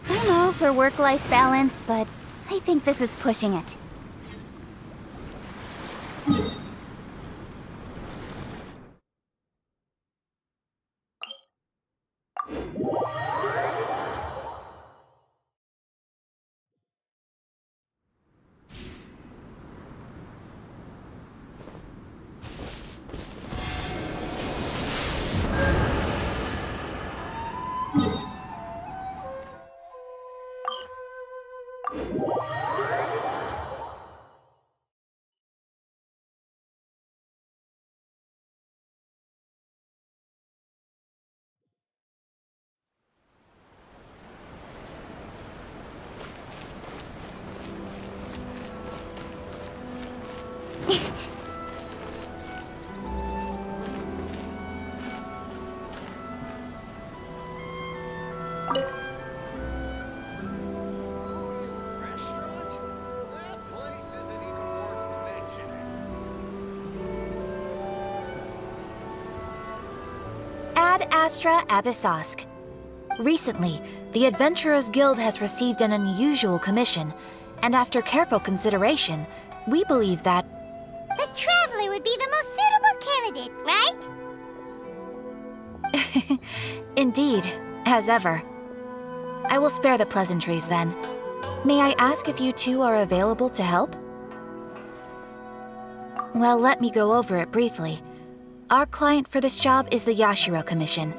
I'm all for work-life balance, but I think this is pushing it. Ad Astra Abyssosk. Recently, the Adventurers Guild has received an unusual commission, and after careful consideration, we believe that the Traveler would be the most suitable candidate, right? Indeed, as ever. I will spare the pleasantries then. May I ask if you two are available to help? Well, let me go over it briefly. Our client for this job is the Yashiro Commission.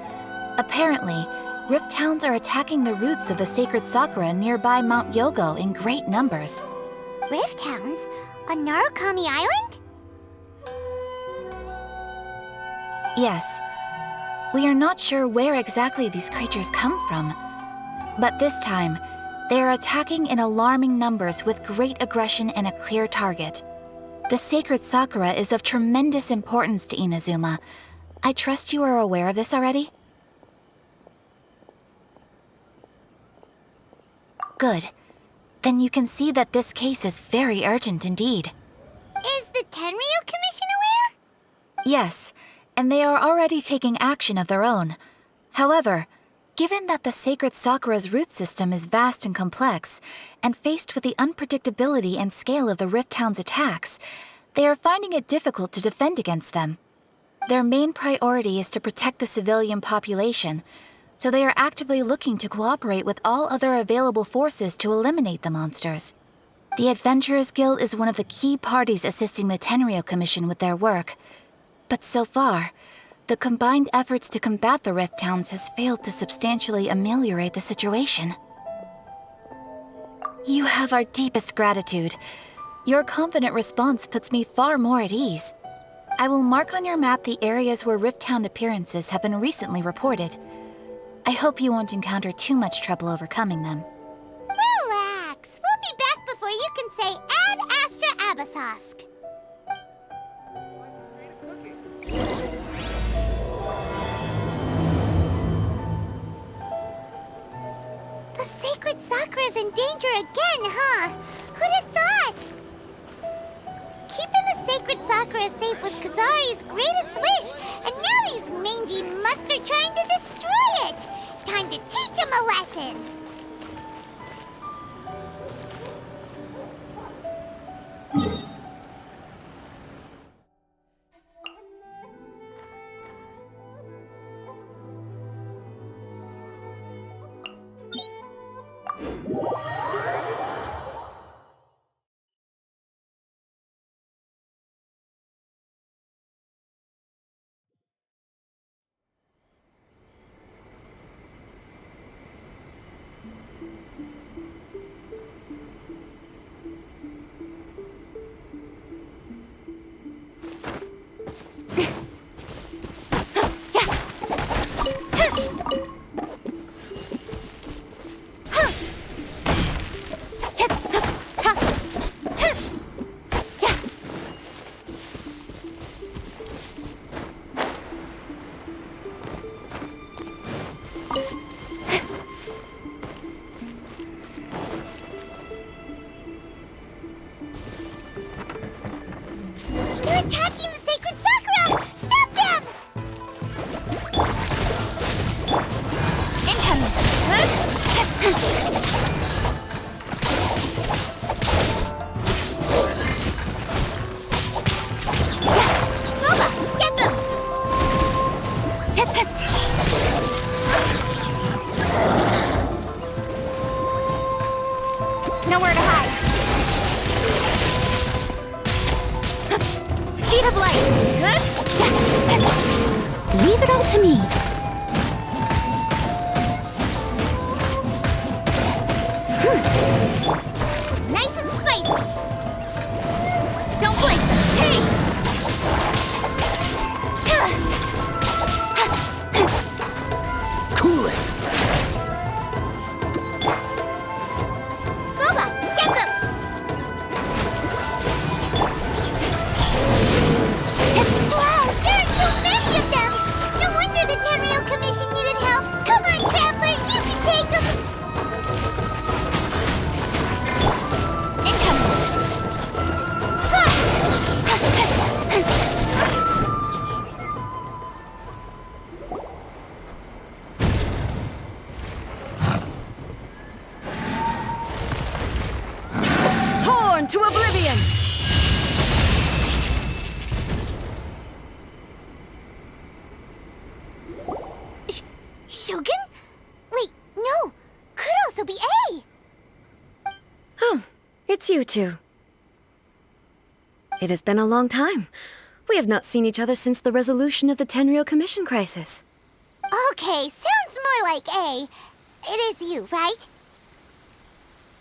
Apparently, Rift Hounds are attacking the roots of the sacred sakura nearby Mount Yogo in great numbers. Rift Hounds? On Narukami Island? Yes. We are not sure where exactly these creatures come from. But this time, they are attacking in alarming numbers with great aggression and a clear target. The sacred sakura is of tremendous importance to Inazuma. I trust you are aware of this already? Good. Then you can see that this case is very urgent indeed. Is the Tenryu Commission aware? Yes, and they are already taking action of their own. However, given that the sacred sakura's root system is vast and complex, and faced with the unpredictability and scale of the Rift Hound's attacks, they are finding it difficult to defend against them. Their main priority is to protect the civilian population, so they are actively looking to cooperate with all other available forces to eliminate the monsters. The Adventurers Guild is one of the key parties assisting the Tenryu Commission with their work. But so far, the combined efforts to combat the Rift Hounds has failed to substantially ameliorate the situation. You have our deepest gratitude. Your confident response puts me far more at ease. I will mark on your map the areas where Rift Hound appearances have been recently reported. I hope you won't encounter too much trouble overcoming them. Relax. We'll be back before you can say Ad Astra Abyssosk. The sacred sakura's in danger again, huh? Who'd have thought? Keeping the sacred sakura safe was Kazari's greatest wish, and now these mangy mutts are trying to destroy it! Time to teach him a lesson! They're attacking the sacred sakura! Stop them! Incoming! of light! Leave it all to me. Nice and spicy! Don't blink! Hey! Cool it! Robot, get them! Wow, there are so many of them! No wonder the Tenryou Commission needed help! Come on, Traveler, you can take them! Torn to oblivion! Shogun? Wait, no! Could also be A! Oh, it's you two. It has been a long time. We have not seen each other since the resolution of the Tenryou Commission crisis. Okay, sounds more like A. It is you, right?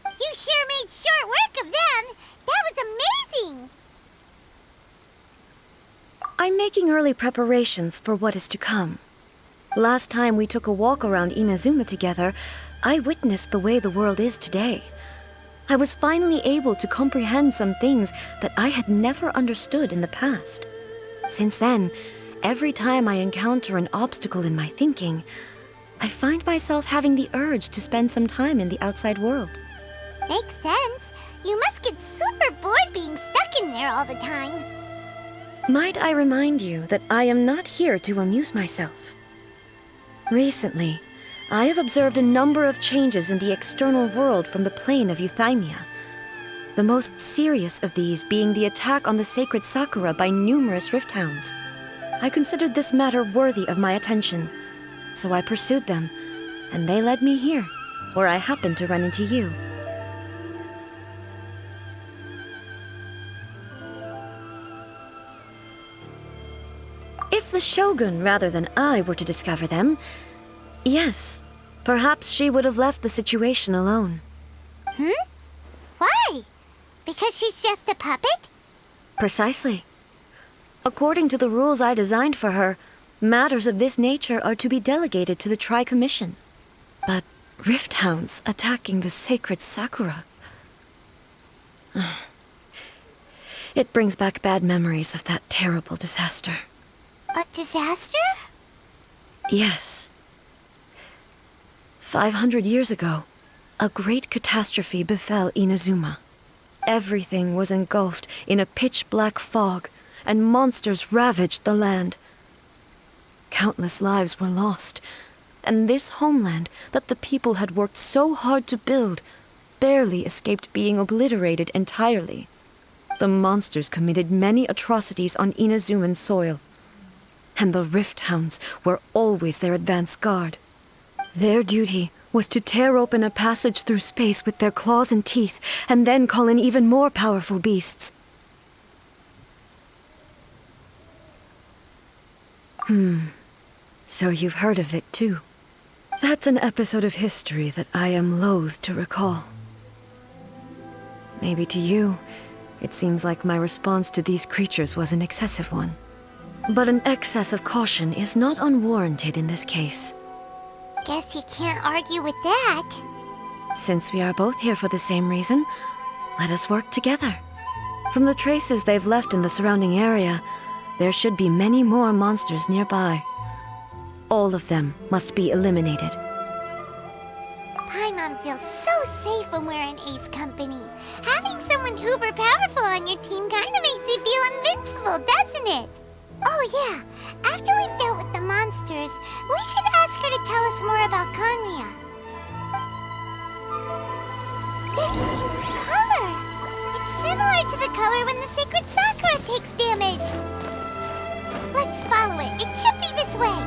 You sure made short work of them! That was amazing! I'm making early preparations for what is to come. Last time we took a walk around Inazuma together, I witnessed the way the world is today. I was finally able to comprehend some things that I had never understood in the past. Since then, every time I encounter an obstacle in my thinking, I find myself having the urge to spend some time in the outside world. Makes sense. You must get super bored being stuck in there all the time. Might I remind you that I am not here to amuse myself? Recently, I have observed a number of changes in the external world from the plane of Euthymia. The most serious of these being the attack on the sacred Sakura by numerous rift hounds. I considered this matter worthy of my attention, so I pursued them, and they led me here, where I happened to run into you. If the Shogun rather than I were to discover them, yes, perhaps she would have left the situation alone. Why? Because she's just a puppet? Precisely. According to the rules I designed for her, matters of this nature are to be delegated to the Tri-Commission. But rift hounds attacking the sacred Sakura... It brings back bad memories of that terrible disaster. A disaster? Yes. 500 years ago, a great catastrophe befell Inazuma. Everything was engulfed in a pitch-black fog, and monsters ravaged the land. Countless lives were lost, and this homeland that the people had worked so hard to build barely escaped being obliterated entirely. The monsters committed many atrocities on Inazuman soil, and the rift hounds were always their advance guard. Their duty was to tear open a passage through space with their claws and teeth, and then call in even more powerful beasts. So you've heard of it too. That's an episode of history that I am loath to recall. Maybe to you, it seems like my response to these creatures was an excessive one. But an excess of caution is not unwarranted in this case. Guess you can't argue with that. Since we are both here for the same reason, let us work together. From the traces they've left in the surrounding area, there should be many more monsters nearby. All of them must be eliminated. Paimon feels so safe when we're in Ace Company. Having someone uber powerful on your team kind of makes you feel invincible, doesn't it? Oh yeah, after we've dealt with the monsters, we should ask her to tell us more about Konria. This color! It's similar to the color when the sacred Sakura takes damage. Let's follow it. It should be this way.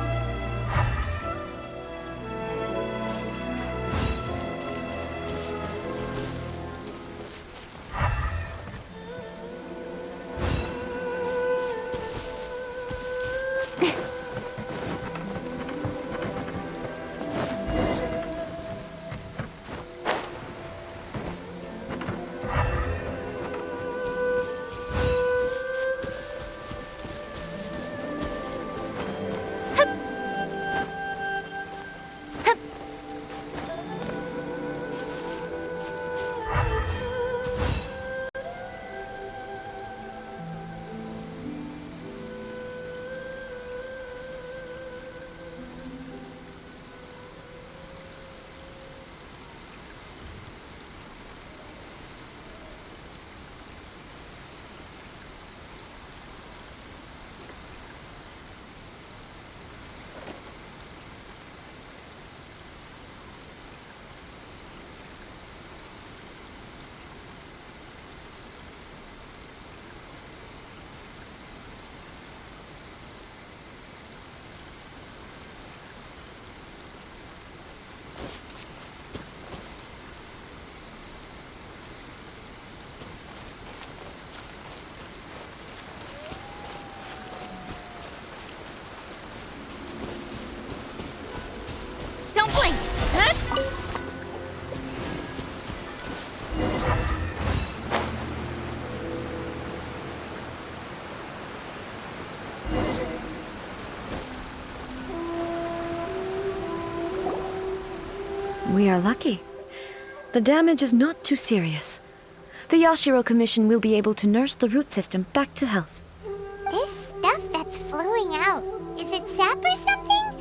We are lucky. The damage is not too serious. The Yashiro Commission will be able to nurse the root system back to health. This stuff that's flowing out, is it sap or something?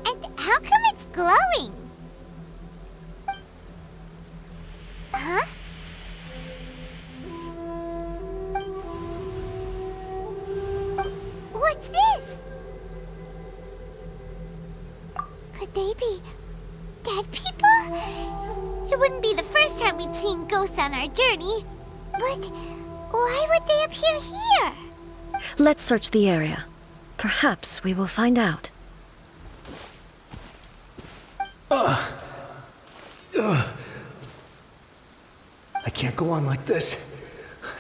And how come it's glowing? Huh? What's this? Could they be dead people? It wouldn't be the first time we'd seen ghosts on our journey. But why would they appear here? Let's search the area. Perhaps we will find out. I can't go on like this.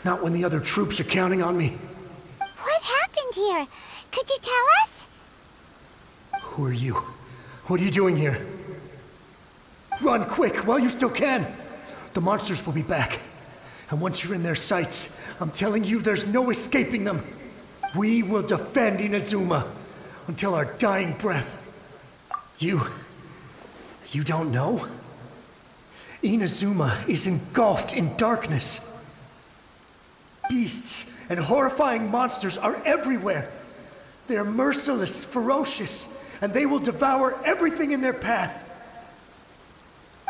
Not when the other troops are counting on me. What happened here? Could you tell us? Who are you? What are you doing here? Run quick while you still can. The monsters will be back. And once you're in their sights, I'm telling you there's no escaping them. We will defend Inazuma until our dying breath. You don't know? Inazuma is engulfed in darkness. Beasts and horrifying monsters are everywhere. They are merciless, ferocious, and they will devour everything in their path.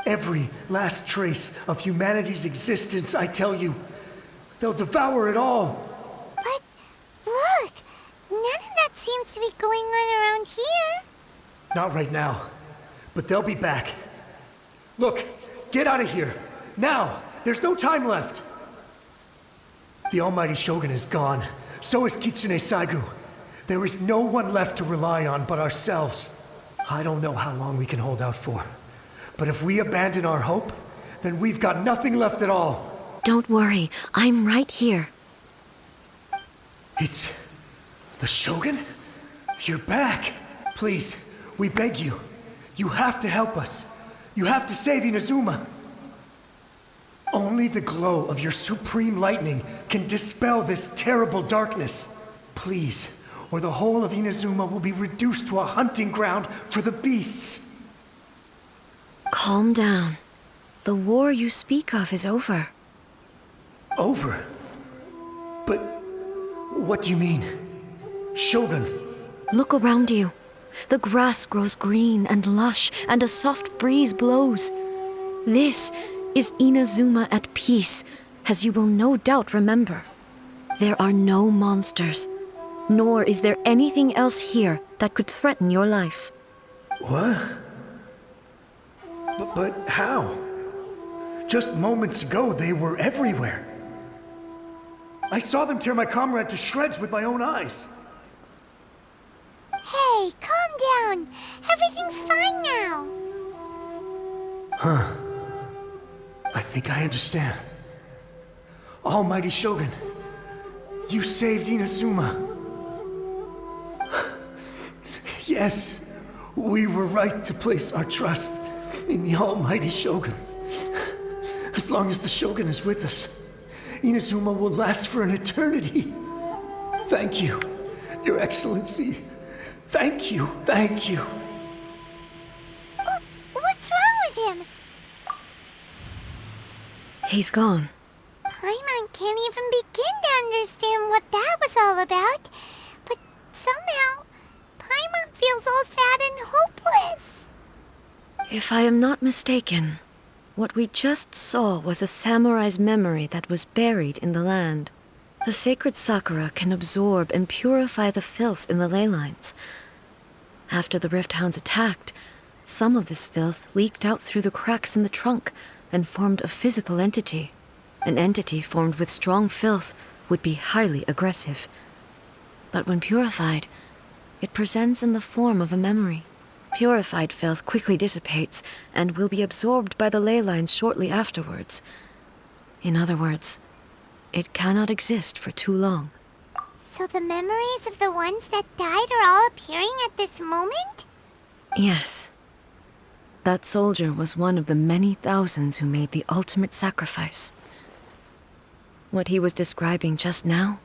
Every last trace of humanity's existence, I tell you. They'll devour it all. But look, none of that seems to be going on around here. Not right now, but they'll be back. Look, get out of here. Now, there's no time left. The almighty Shogun is gone. So is Kitsune Saigu. There is no one left to rely on but ourselves. I don't know how long we can hold out for. But if we abandon our hope, then we've got nothing left at all. Don't worry, I'm right here. It's the Shogun? You're back. Please, we beg you. You have to help us. You have to save Inazuma. Only the glow of your supreme lightning can dispel this terrible darkness. Please, or the whole of Inazuma will be reduced to a hunting ground for the beasts. Calm down. The war you speak of is over. Over? But what do you mean? Shogun? Look around you. The grass grows green and lush, and a soft breeze blows. This is Inazuma at peace, as you will no doubt remember. There are no monsters, nor is there anything else here that could threaten your life. What? But how? Just moments ago, they were everywhere. I saw them tear my comrade to shreds with my own eyes. Hey, calm down. Everything's fine now. I think I understand. Almighty Shogun, you saved Inazuma. Yes, we were right to place our trust in the Almighty Shogun. As long as the Shogun is with us, Inazuma will last for an eternity. Thank you, Your Excellency. Thank you, thank you. What's wrong with him? He's gone. Paimon can't even begin to understand what that was all about. But somehow, Paimon feels all sad and hopeless. If I am not mistaken, what we just saw was a samurai's memory that was buried in the land. The sacred sakura can absorb and purify the filth in the ley lines. After the Rift Hounds attacked, some of this filth leaked out through the cracks in the trunk and formed a physical entity. An entity formed with strong filth would be highly aggressive. But when purified, it presents in the form of a memory. Purified filth quickly dissipates and will be absorbed by the ley lines shortly afterwards. In other words, it cannot exist for too long. So the memories of the ones that died are all appearing at this moment? Yes. That soldier was one of the many thousands who made the ultimate sacrifice. What he was describing just now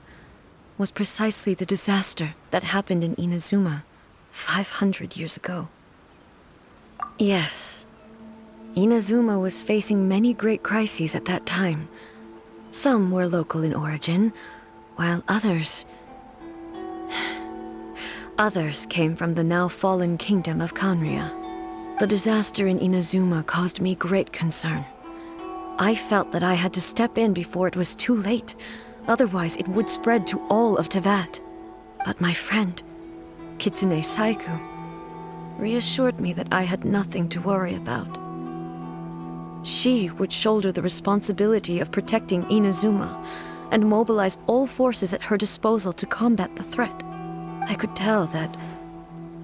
was precisely the disaster that happened in Inazuma 500 years ago. Yes. Inazuma was facing many great crises at that time. Some were local in origin, while others came from the now fallen kingdom of Kanria. The disaster in Inazuma caused me great concern. I felt that I had to step in before it was too late, otherwise it would spread to all of Teyvat. But my friend, Kitsune Saiku, reassured me that I had nothing to worry about. She would shoulder the responsibility of protecting Inazuma and mobilize all forces at her disposal to combat the threat. I could tell that,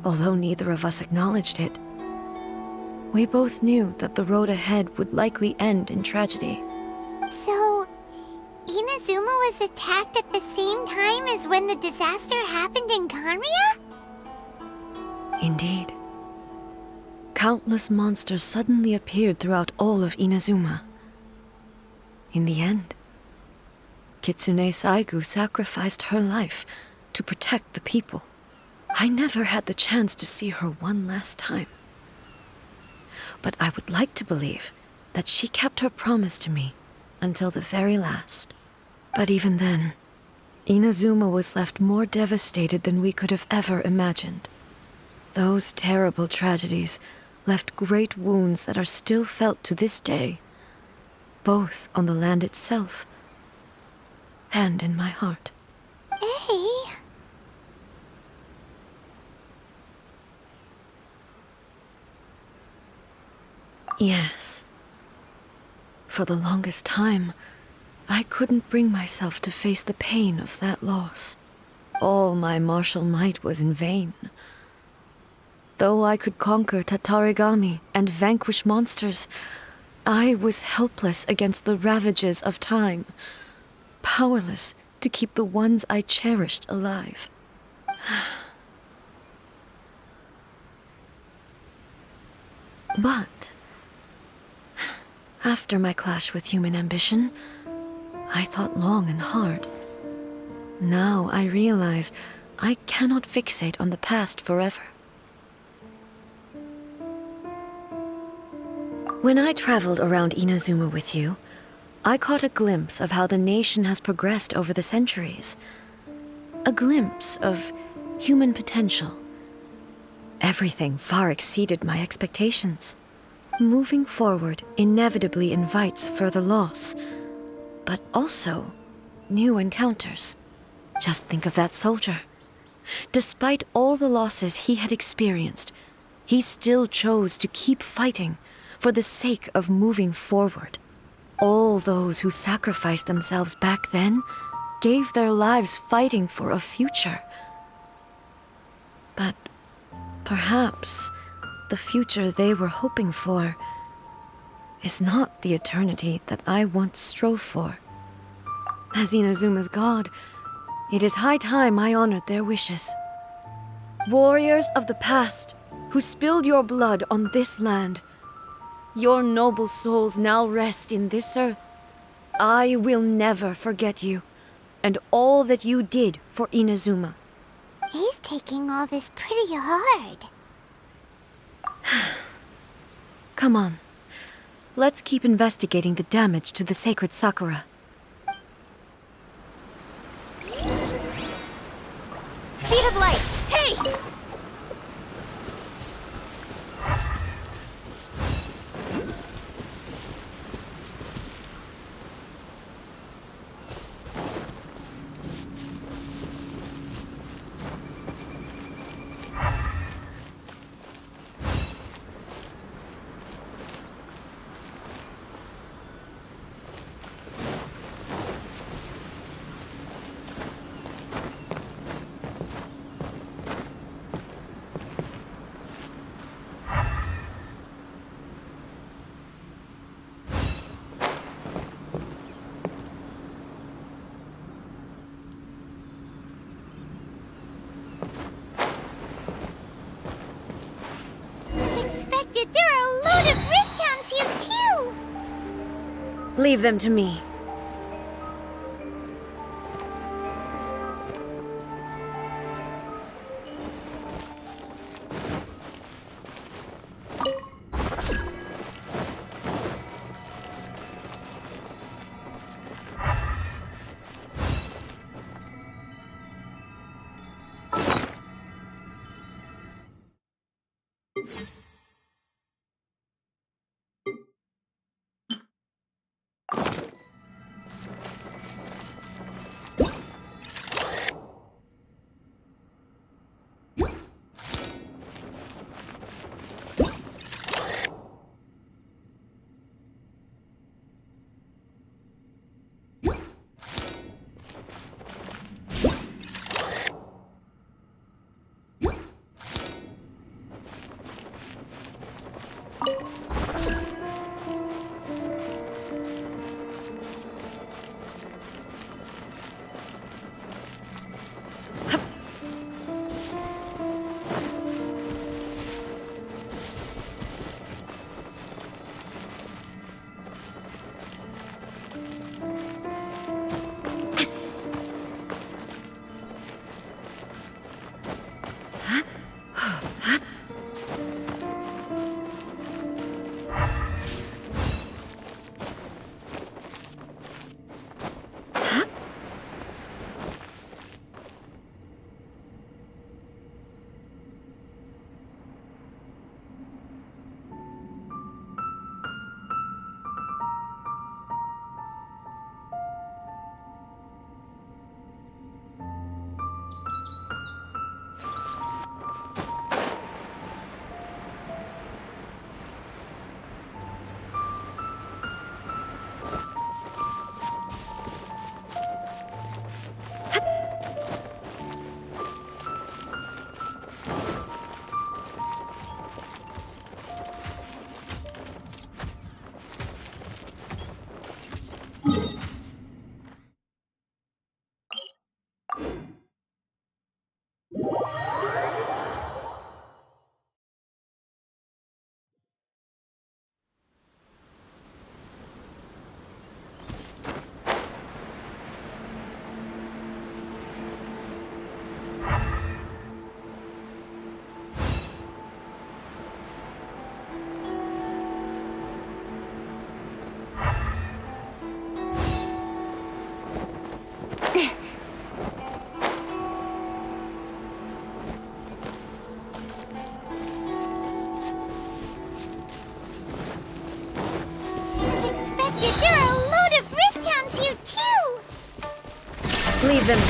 although neither of us acknowledged it, we both knew that the road ahead would likely end in tragedy. So, Inazuma was attacked at the same time as when the disaster happened in Kanria? Indeed. Countless monsters suddenly appeared throughout all of Inazuma. In the end, Kitsune Saigu sacrificed her life to protect the people. I never had the chance to see her one last time. But I would like to believe that she kept her promise to me until the very last. But even then, Inazuma was left more devastated than we could have ever imagined. Those terrible tragedies left great wounds that are still felt to this day, both on the land itself and in my heart. Hey. Yes. For the longest time, I couldn't bring myself to face the pain of that loss. All my martial might was in vain. Though I could conquer Tatarigami and vanquish monsters, I was helpless against the ravages of time, powerless to keep the ones I cherished alive. But after my clash with human ambition, I thought long and hard. Now I realize I cannot fixate on the past forever. When I traveled around Inazuma with you, I caught a glimpse of how the nation has progressed over the centuries. A glimpse of human potential. Everything far exceeded my expectations. Moving forward inevitably invites further loss, but also new encounters. Just think of that soldier. Despite all the losses he had experienced, he still chose to keep fighting for the sake of moving forward. All those who sacrificed themselves back then gave their lives fighting for a future. But perhaps the future they were hoping for is not the eternity that I once strove for. As Inazuma's god, it is high time I honored their wishes. Warriors of the past who spilled your blood on this land, your noble souls now rest in this earth. I will never forget you and all that you did for Inazuma. He's taking all this pretty hard. Come on. Let's keep investigating the damage to the sacred Sakura. Speed of light! Hey! There are a load of rift hounds here too! Leave them to me.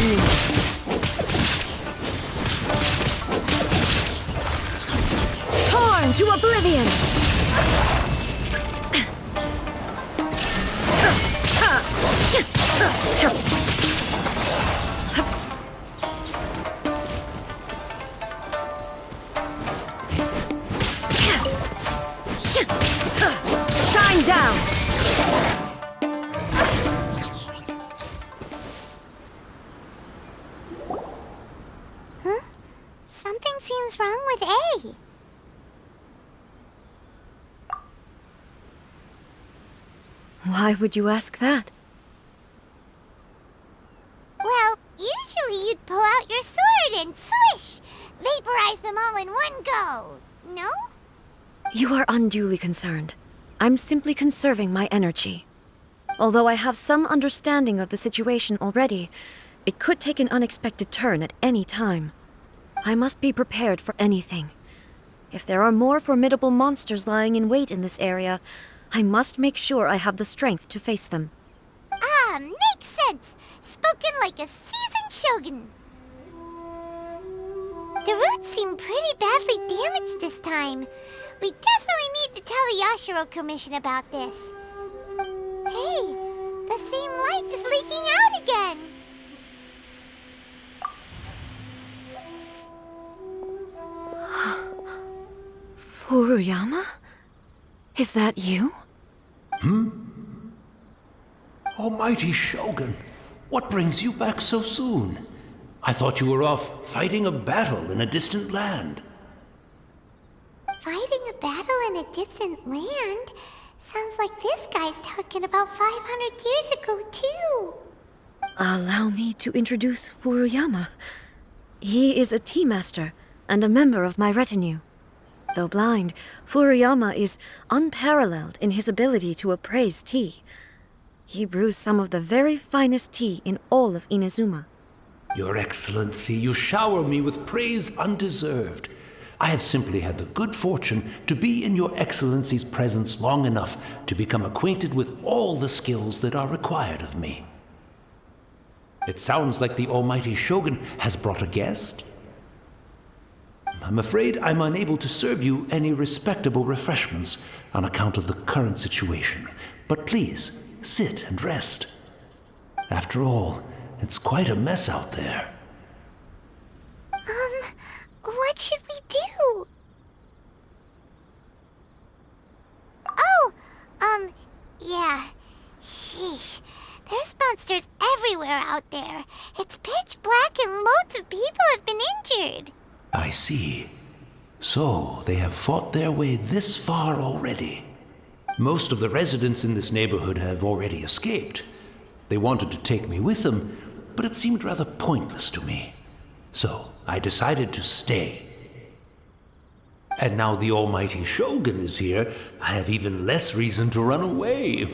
me. Torn to oblivion! Shine down! Huh? Something seems wrong with A. Why would you ask that? Well, usually you'd pull out your sword and swish! Vaporize them all in one go! No? You are unduly concerned. I'm simply conserving my energy. Although I have some understanding of the situation already, it could take an unexpected turn at any time. I must be prepared for anything. If there are more formidable monsters lying in wait in this area, I must make sure I have the strength to face them. Ah, makes sense! Spoken like a seasoned shogun. The roots seem pretty badly damaged this time. We definitely need to tell the Yashiro Commission about this. Hey, the same light is leaking out again. Furuyama? Is that you? Almighty Shogun, what brings you back so soon? I thought you were off fighting a battle in a distant land. Fighting a battle in a distant land? Sounds like this guy's talking about 500 years ago, too. Allow me to introduce Furuyama. He is a tea master and a member of my retinue. Though blind, Furuyama is unparalleled in his ability to appraise tea. He brews some of the very finest tea in all of Inazuma. Your Excellency, you shower me with praise undeserved. I have simply had the good fortune to be in Your Excellency's presence long enough to become acquainted with all the skills that are required of me. It sounds like the Almighty Shogun has brought a guest. I'm afraid I'm unable to serve you any respectable refreshments on account of the current situation, but please, sit and rest. After all, it's quite a mess out there. What should we do? Oh, yeah. Sheesh. There's monsters everywhere out there. It's pitch black and loads of people have been injured. I see. So, they have fought their way this far already. Most of the residents in this neighborhood have already escaped. They wanted to take me with them, but it seemed rather pointless to me. So, I decided to stay. And now the Almighty Shogun is here, I have even less reason to run away.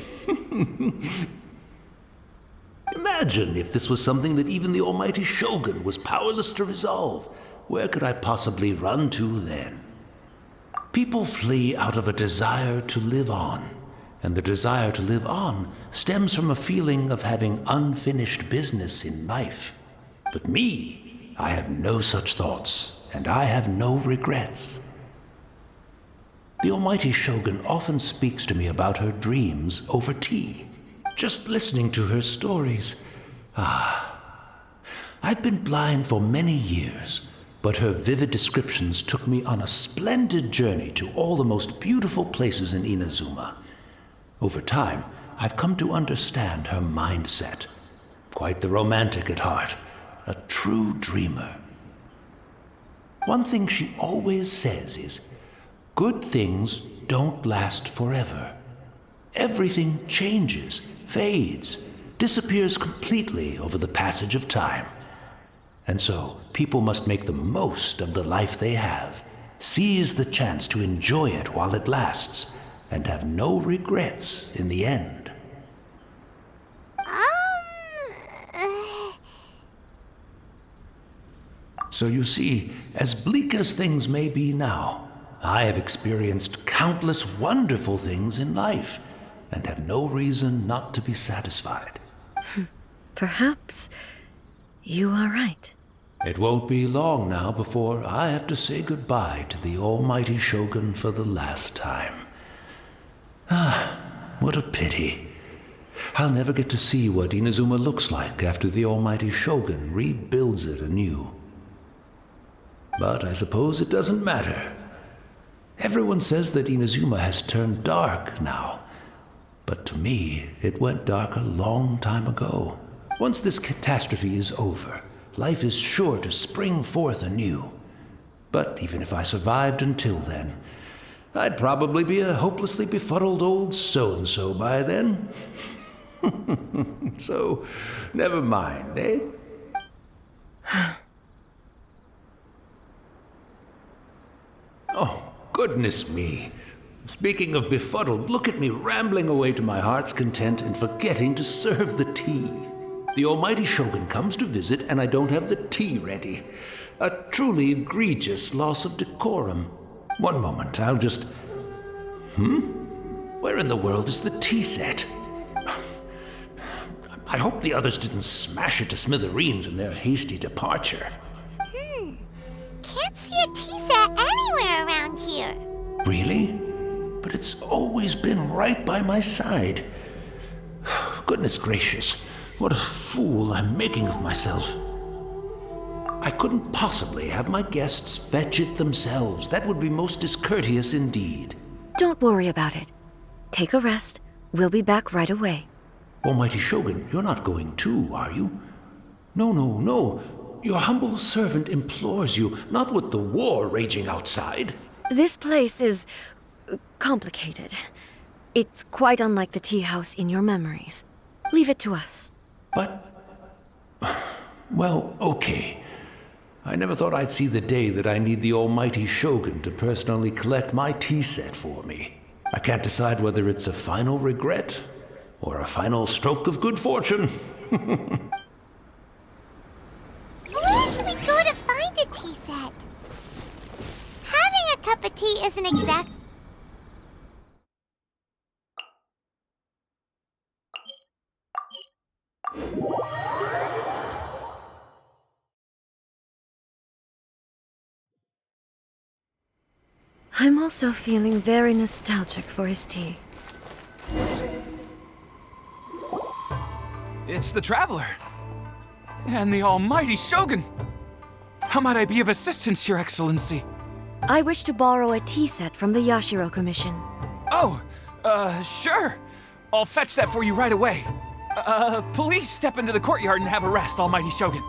Imagine if this was something that even the Almighty Shogun was powerless to resolve. Where could I possibly run to then? People flee out of a desire to live on, and the desire to live on stems from a feeling of having unfinished business in life. But me, I have no such thoughts, and I have no regrets. The Almighty Shogun often speaks to me about her dreams over tea. Just listening to her stories. I've been blind for many years, but her vivid descriptions took me on a splendid journey to all the most beautiful places in Inazuma. Over time, I've come to understand her mindset. Quite the romantic at heart, a true dreamer. One thing she always says is, good things don't last forever. Everything changes, fades, disappears completely over the passage of time. And so, people must make the most of the life they have, seize the chance to enjoy it while it lasts, and have no regrets in the end. So you see, as bleak as things may be now, I have experienced countless wonderful things in life, and have no reason not to be satisfied. Perhaps You are right. It won't be long now before I have to say goodbye to the almighty Shogun for the last time. Ah, what a pity. I'll never get to see what Inazuma looks like after the almighty Shogun rebuilds it anew. But I suppose it doesn't matter. Everyone says that Inazuma has turned dark now. But to me, it went dark a long time ago. Once this catastrophe is over, life is sure to spring forth anew. But even if I survived until then, I'd probably be a hopelessly befuddled old so-and-so by then. So, never mind, eh? Oh, goodness me. Speaking of befuddled, look at me rambling away to my heart's content and forgetting to serve the tea. The almighty Shogun comes to visit and I don't have the tea ready. A truly egregious loss of decorum. One moment, I'll just... Where in the world is the tea set? I hope the others didn't smash it to smithereens in their hasty departure. Can't see a tea set anywhere around here. Really? But it's always been right by my side. Goodness gracious, what a fool I'm making of myself. I couldn't possibly have my guests fetch it themselves. That would be most discourteous indeed. Don't worry about it. Take a rest. We'll be back right away. Almighty Shogun, you're not going too, are you? No. Your humble servant implores you, not with the war raging outside. This place is complicated. It's quite unlike the tea house in your memories. Leave it to us. But... well, okay. I never thought I'd see the day that I need the almighty Shogun to personally collect my tea set for me. I can't decide whether it's a final regret or a final stroke of good fortune. Where should we go to find a tea set? Having a cup of tea isn't exact... I'm also feeling very nostalgic for his tea. It's the Traveler. And the almighty Shogun. How might I be of assistance, Your Excellency? I wish to borrow a tea set from the Yashiro Commission. Oh, sure. I'll fetch that for you right away. Please step into the courtyard and have a rest, almighty Shogun.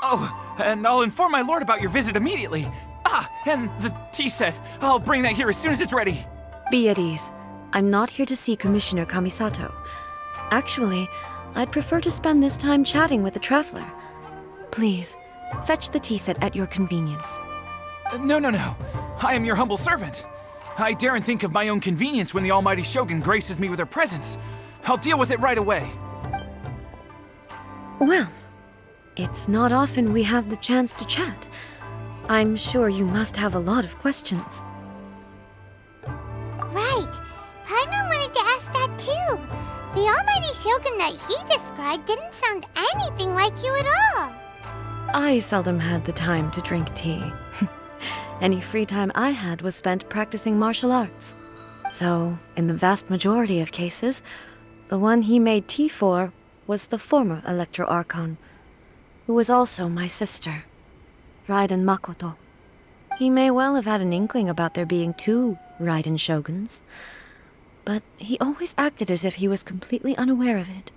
Oh, and I'll inform my lord about your visit immediately. Ah, and the tea set. I'll bring that here as soon as it's ready. Be at ease. I'm not here to see Commissioner Kamisato. Actually, I'd prefer to spend this time chatting with the Traveler. Please, fetch the tea set at your convenience. No. I am your humble servant. I daren't think of my own convenience when the almighty Shogun graces me with her presence. I'll deal with it right away. Well, it's not often we have the chance to chat. I'm sure you must have a lot of questions. Right. Paimon wanted to ask that too. The almighty Shogun that he described didn't sound anything like you at all. I seldom had the time to drink tea. Any free time I had was spent practicing martial arts. So, in the vast majority of cases, the one he made tea for was the former Electro Archon, who was also my sister, Raiden Makoto. He may well have had an inkling about there being two Raiden Shoguns, but he always acted as if he was completely unaware of it.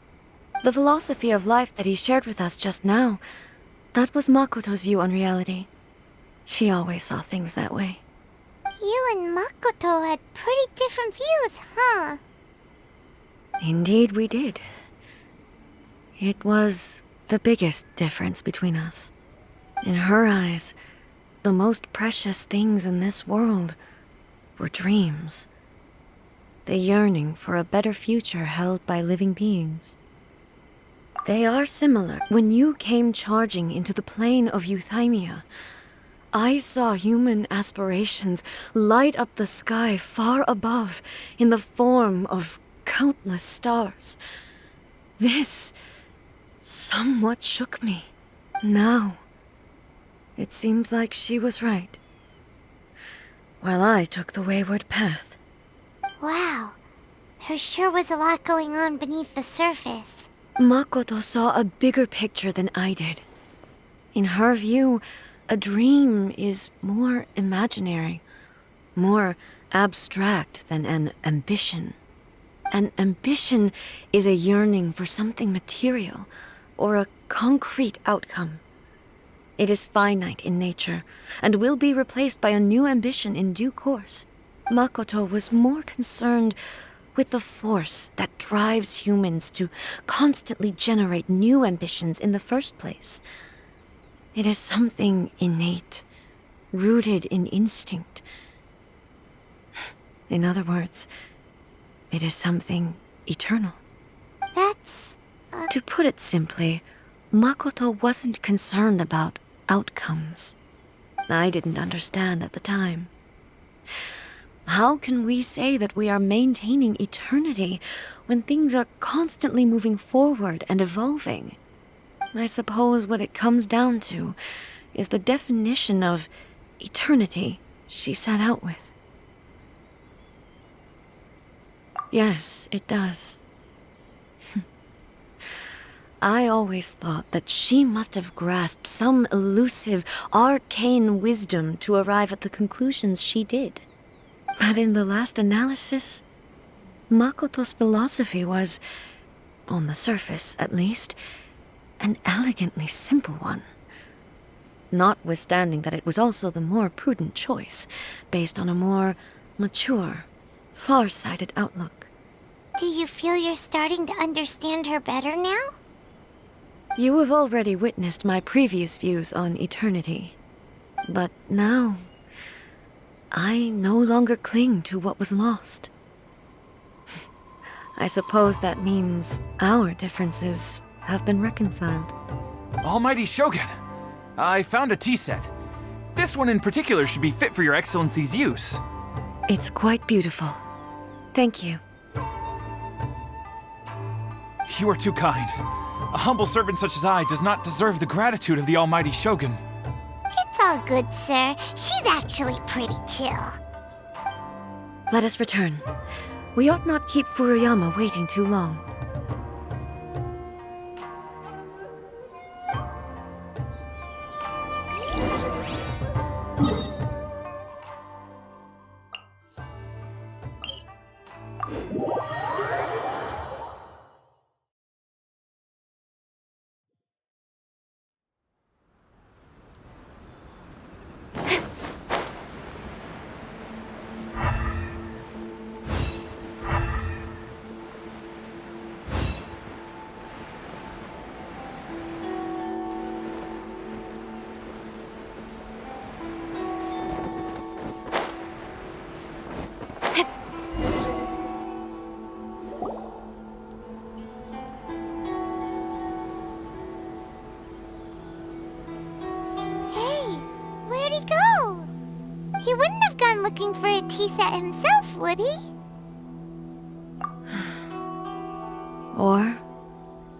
The philosophy of life that he shared with us just now, that was Makoto's view on reality. She always saw things that way. You and Makoto had pretty different views, huh? Indeed we did. It was the biggest difference between us. In her eyes, the most precious things in this world were dreams. The yearning for a better future held by living beings. They are similar. When you came charging into the plane of Euthymia, I saw human aspirations light up the sky far above in the form of countless stars. This somewhat shook me. Now, it seems like she was right. While I took the wayward path. Wow. There sure was a lot going on beneath the surface. Makoto saw a bigger picture than I did. In her view, a dream is more imaginary, more abstract than an ambition. An ambition is a yearning for something material, or a concrete outcome. It is finite in nature, and will be replaced by a new ambition in due course. Makoto was more concerned with the force that drives humans to constantly generate new ambitions in the first place. It is something innate, rooted in instinct. In other words, it is something eternal. That's... To put it simply, Makoto wasn't concerned about outcomes. I didn't understand at the time. How can we say that we are maintaining eternity when things are constantly moving forward and evolving? I suppose what it comes down to is the definition of eternity she set out with. Yes, it does. I always thought that she must have grasped some elusive, arcane wisdom to arrive at the conclusions she did. But in the last analysis, Makoto's philosophy was, on the surface at least, an elegantly simple one. Notwithstanding that it was also the more prudent choice, based on a more mature, far-sighted outlook. Do you feel you're starting to understand her better now? You have already witnessed my previous views on eternity. But now, I no longer cling to what was lost. I suppose that means our differences have been reconciled. Almighty Shogun, I found a tea set. This one in particular should be fit for your Excellency's use. It's quite beautiful. Thank you. You are too kind. A humble servant such as I does not deserve the gratitude of the Almighty Shogun. It's all good, sir. She's actually pretty chill. Let us return. We ought not keep Furuyama waiting too long. Where'd he go? He wouldn't have gone looking for a tea set himself, would he? Or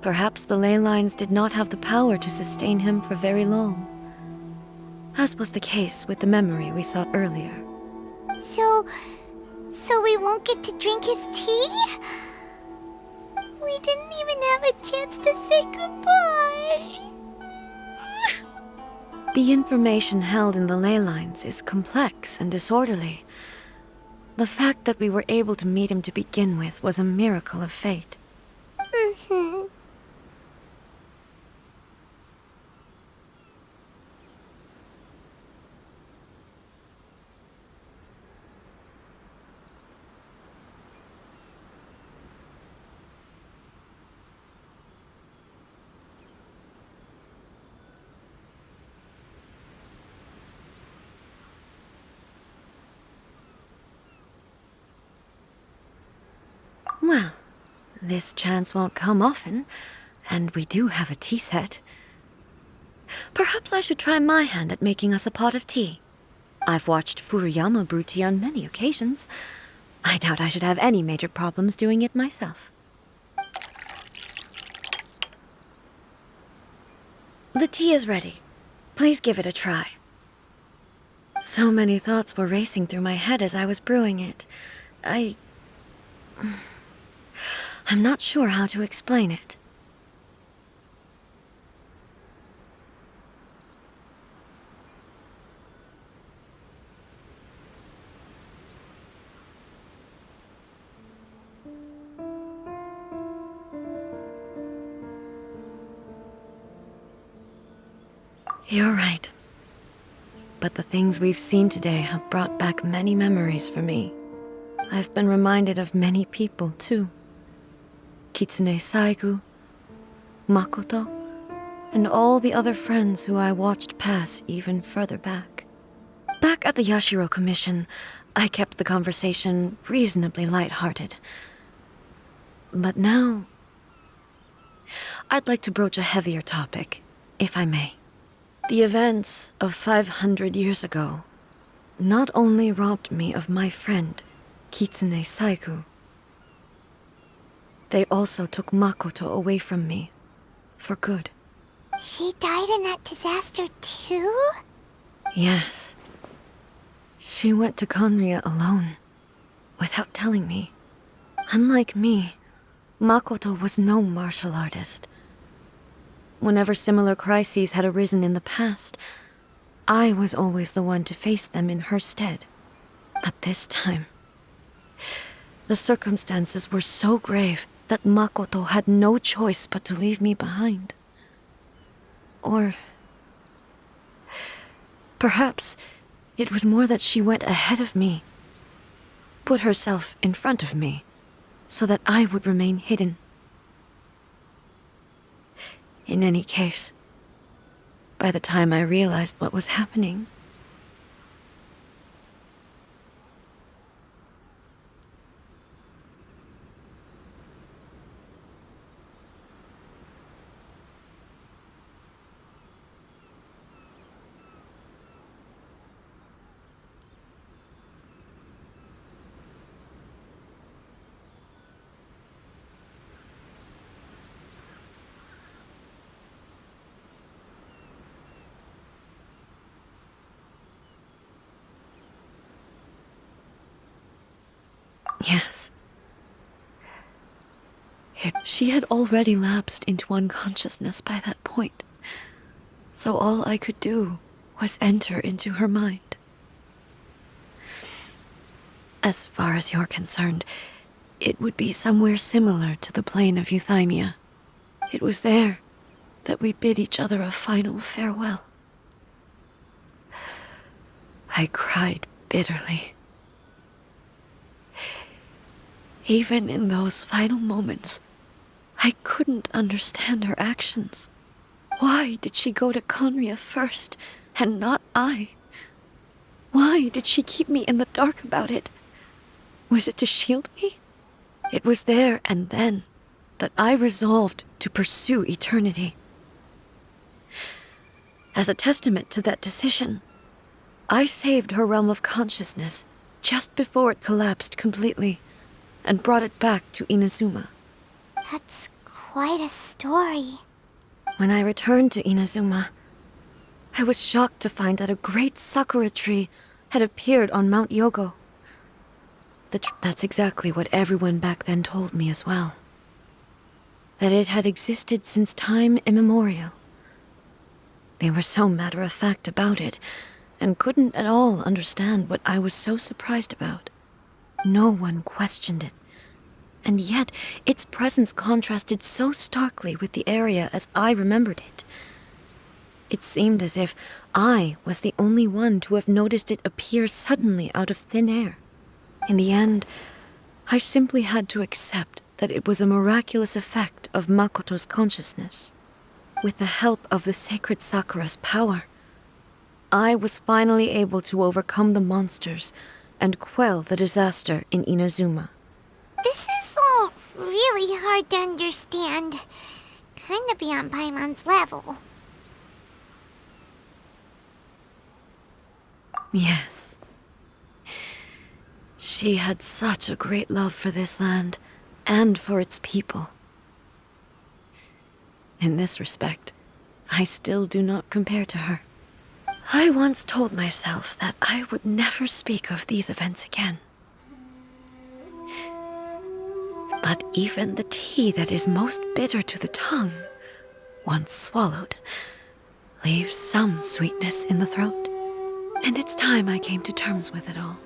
perhaps the ley lines did not have the power to sustain him for very long, as was the case with the memory we saw earlier. So we won't get to drink his tea? We didn't even have a chance to say goodbye. The information held in the ley lines is complex and disorderly. The fact that we were able to meet him to begin with was a miracle of fate. Mm-hmm. Well, this chance won't come often, and we do have a tea set. Perhaps I should try my hand at making us a pot of tea. I've watched Furuyama brew tea on many occasions. I doubt I should have any major problems doing it myself. The tea is ready. Please give it a try. So many thoughts were racing through my head as I was brewing it. I'm not sure how to explain it. You're right. But the things we've seen today have brought back many memories for me. I've been reminded of many people, too. Kitsune Saigu, Makoto, and all the other friends who I watched pass even further back. Back at the Yashiro Commission, I kept the conversation reasonably lighthearted. But now, I'd like to broach a heavier topic, if I may. The events of 500 years ago not only robbed me of my friend, Kitsune Saigu, they also took Makoto away from me, for good. She died in that disaster too? Yes. She went to Conria alone, without telling me. Unlike me, Makoto was no martial artist. Whenever similar crises had arisen in the past, I was always the one to face them in her stead. But this time, the circumstances were so grave that Makoto had no choice but to leave me behind. Or perhaps it was more that she went ahead of me, put herself in front of me, so that I would remain hidden. In any case, by the time I realized what was happening, yes. She had already lapsed into unconsciousness by that point, so all I could do was enter into her mind. As far as you're concerned, it would be somewhere similar to the plane of Euthymia. It was there that we bid each other a final farewell. I cried bitterly. Even in those final moments, I couldn't understand her actions. Why did she go to Conria first, and not I? Why did she keep me in the dark about it? Was it to shield me? It was there and then that I resolved to pursue eternity. As a testament to that decision, I saved her realm of consciousness just before it collapsed completely, and brought it back to Inazuma. That's quite a story. When I returned to Inazuma, I was shocked to find that a great sakura tree had appeared on Mount Yogo. That's exactly what everyone back then told me as well. That it had existed since time immemorial. They were so matter-of-fact about it, and couldn't at all understand what I was so surprised about. No one questioned it, and yet its presence contrasted so starkly with the area as I remembered it. It seemed as if I was the only one to have noticed it appear suddenly out of thin air. In the end, I simply had to accept that it was a miraculous effect of Makoto's consciousness. With the help of the sacred Sakura's power, I was finally able to overcome the monsters and quell the disaster in Inazuma. This is all really hard to understand. Kinda beyond Paimon's level. Yes. She had such a great love for this land, and for its people. In this respect, I still do not compare to her. I once told myself that I would never speak of these events again. But even the tea that is most bitter to the tongue, once swallowed, leaves some sweetness in the throat. And it's time I came to terms with it all.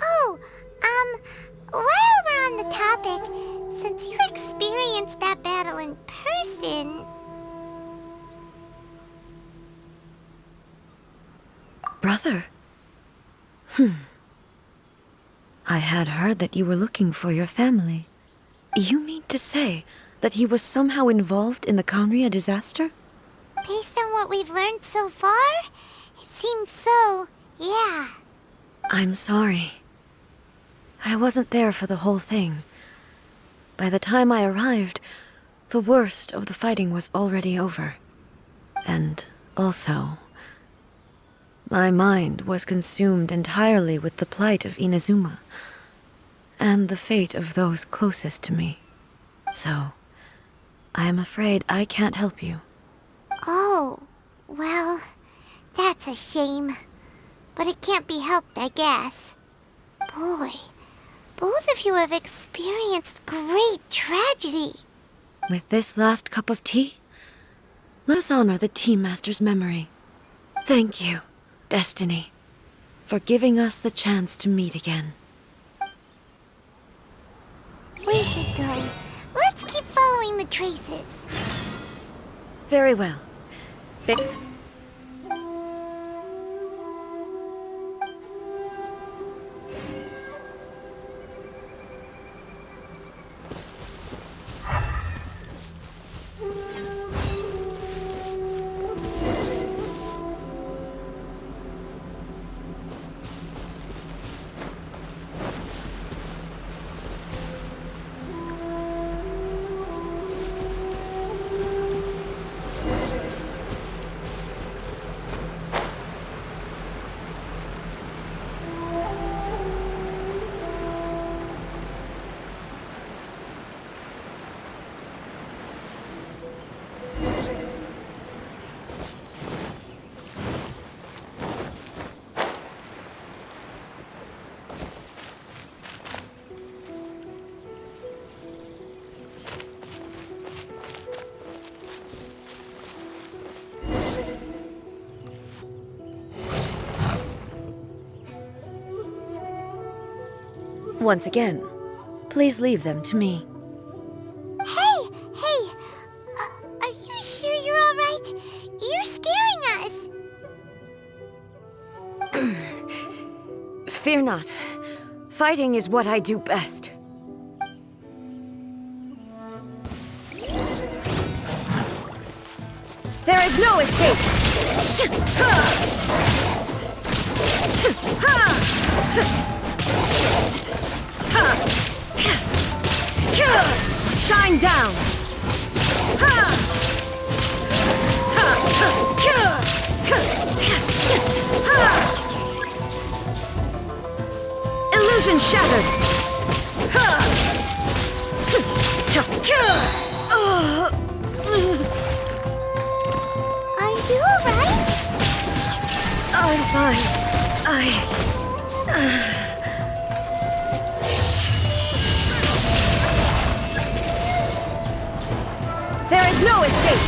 Oh, while we're on the topic, since you experienced that battle in person... Brother? I had heard that you were looking for your family. You mean to say that he was somehow involved in the Conria disaster? Based on what we've learned so far, it seems so, yeah. I'm sorry. I wasn't there for the whole thing. By the time I arrived, the worst of the fighting was already over. And also, my mind was consumed entirely with the plight of Inazuma, and the fate of those closest to me. So, I am afraid I can't help you. Oh, well, that's a shame. But it can't be helped, I guess. Boy, both of you have experienced great tragedy. With this last cup of tea, let us honor the Tea Master's memory. Thank you, Destiny, for giving us the chance to meet again. We should go. Let's keep following the traces. Very well. Once again, please leave them to me. Hey! Are you sure you're all right? You're scaring us. Fear not. Fighting is what I do best. There is no escape! Shine down! Illusion shattered! Are you alright? I'm fine. There is no escape!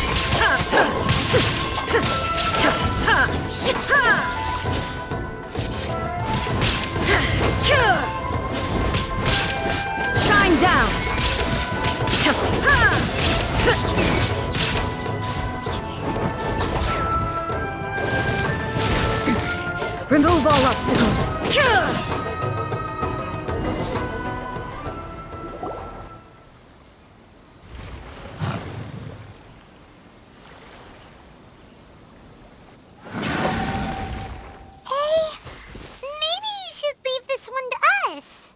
Shine down! Remove all obstacles. Hey, maybe you should leave this one to us.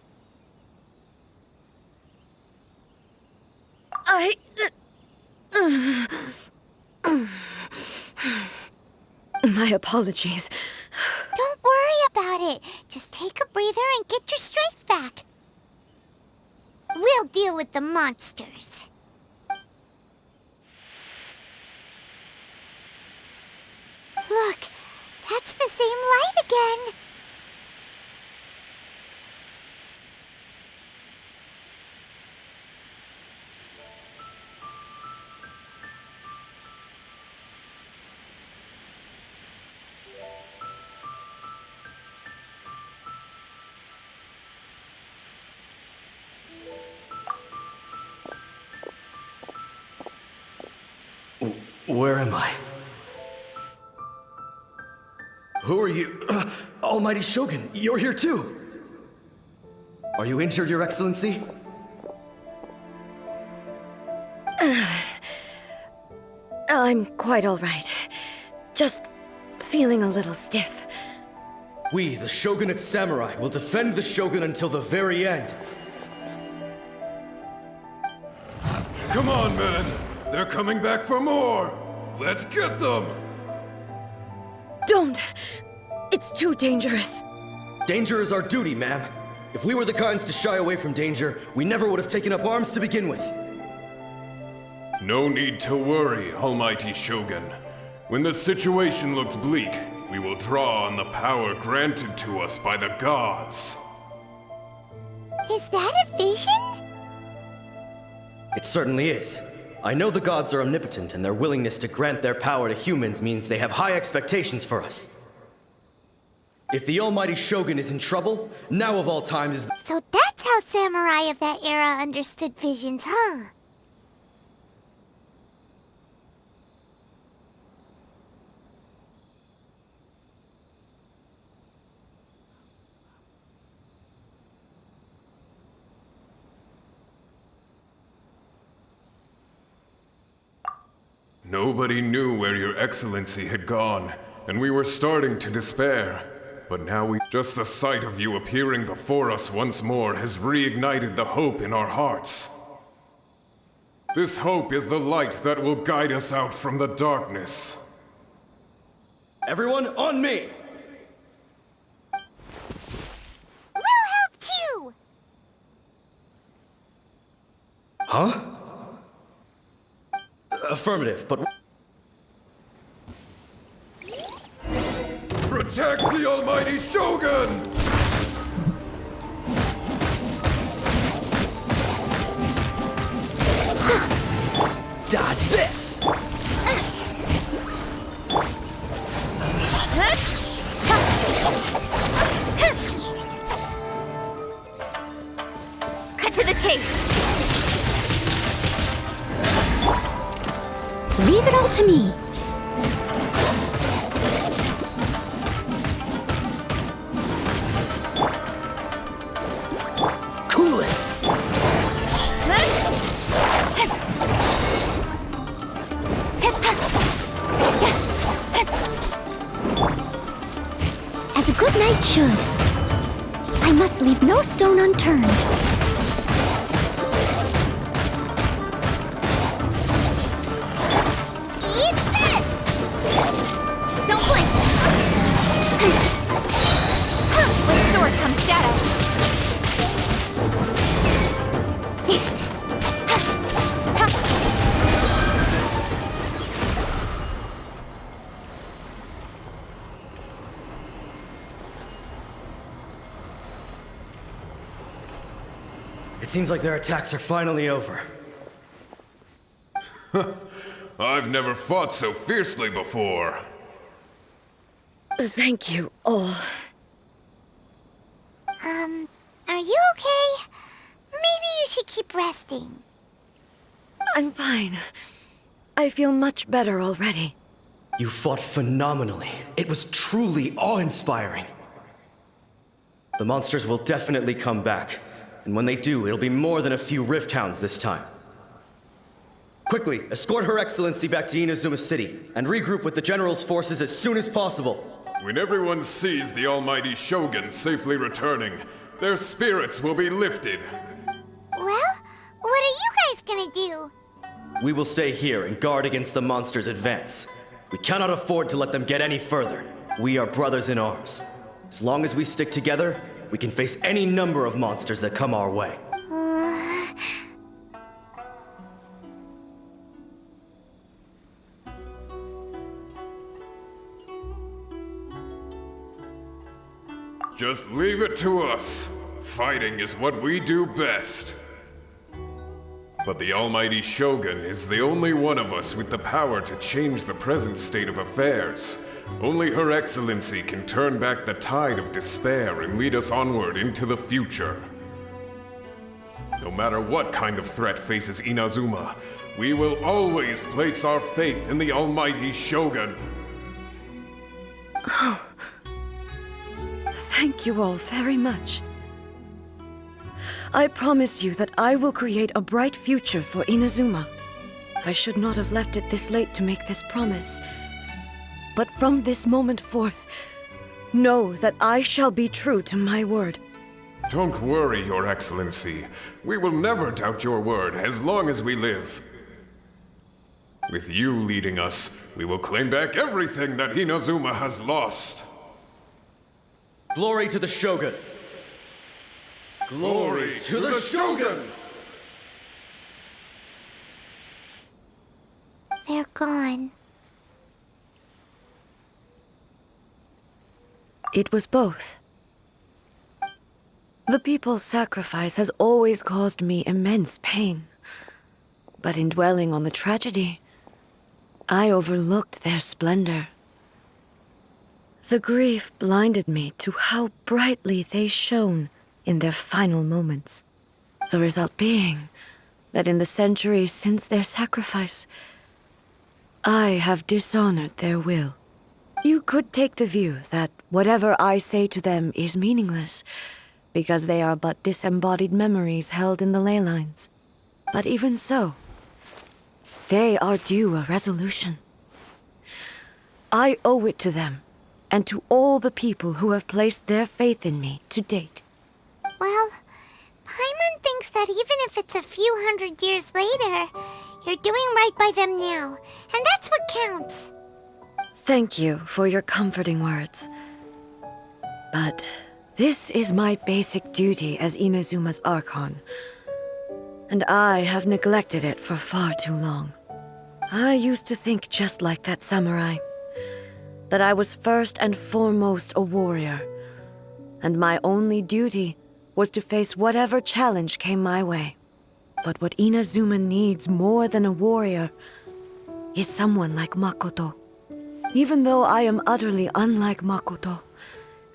My apologies. Don't worry about it. Just take a breather and get your strength back. We'll deal with the monsters. Look, that's the same light again. Where am I? Who are you? Almighty Shogun, you're here too! Are you injured, Your Excellency? I'm quite all right. Just feeling a little stiff. We, the Shogunate Samurai, will defend the Shogun until the very end. Come on, men! They're coming back for more! Let's get them! Don't! It's too dangerous. Danger is our duty, ma'am. If we were the kinds to shy away from danger, we never would have taken up arms to begin with. No need to worry, Almighty Shogun. When the situation looks bleak, we will draw on the power granted to us by the gods. Is that a vision? It certainly is. I know the gods are omnipotent, and their willingness to grant their power to humans means they have high expectations for us. If the Almighty Shogun is in trouble, now of all times is the— So that's how samurai of that era understood visions, huh? Nobody knew where Your Excellency had gone, and we were starting to despair. But now just the sight of you appearing before us once more has reignited the hope in our hearts. This hope is the light that will guide us out from the darkness. Everyone, on me! We'll help too! Huh? Affirmative, but— Protect the Almighty Shogun! Dodge this! Cut to the chase. Leave it all to me. Cool it! As a good knight should. I must leave no stone unturned. Eat this! Don't blink. With sword comes shadow. It seems like their attacks are finally over. I've never fought so fiercely before. Thank you all. Are you okay? Maybe you should keep resting. I'm fine. I feel much better already. You fought phenomenally. It was truly awe-inspiring. The monsters will definitely come back, and when they do, it'll be more than a few Rift Hounds this time. Quickly, escort Her Excellency back to Inazuma City, and regroup with the General's forces as soon as possible. When everyone sees the almighty Shogun safely returning, their spirits will be lifted. Well, what are you guys gonna do? We will stay here and guard against the monsters' advance. We cannot afford to let them get any further. We are brothers in arms. As long as we stick together, we can face any number of monsters that come our way. Just leave it to us. Fighting is what we do best. But the almighty Shogun is the only one of us with the power to change the present state of affairs. Only Her Excellency can turn back the tide of despair and lead us onward into the future. No matter what kind of threat faces Inazuma, we will always place our faith in the almighty Shogun. Thank you all very much. I promise you that I will create a bright future for Inazuma. I should not have left it this late to make this promise. But from this moment forth, know that I shall be true to my word. Don't worry, Your Excellency. We will never doubt your word as long as we live. With you leading us, we will claim back everything that Inazuma has lost. Glory to the Shogun! Glory to the Shogun! They're gone. It was both. The people's sacrifice has always caused me immense pain. But in dwelling on the tragedy, I overlooked their splendor. The grief blinded me to how brightly they shone in their final moments. The result being that in the centuries since their sacrifice, I have dishonored their will. You could take the view that whatever I say to them is meaningless, because they are but disembodied memories held in the ley lines. But even so, they are due a resolution. I owe it to them, and to all the people who have placed their faith in me to date. Well, Paimon thinks that even if it's a few hundred years later, you're doing right by them now, and that's what counts. Thank you for your comforting words. But this is my basic duty as Inazuma's Archon, and I have neglected it for far too long. I used to think just like that samurai, that I was first and foremost a warrior, and my only duty was to face whatever challenge came my way. But what Inazuma needs more than a warrior is someone like Makoto. Even though I am utterly unlike Makoto,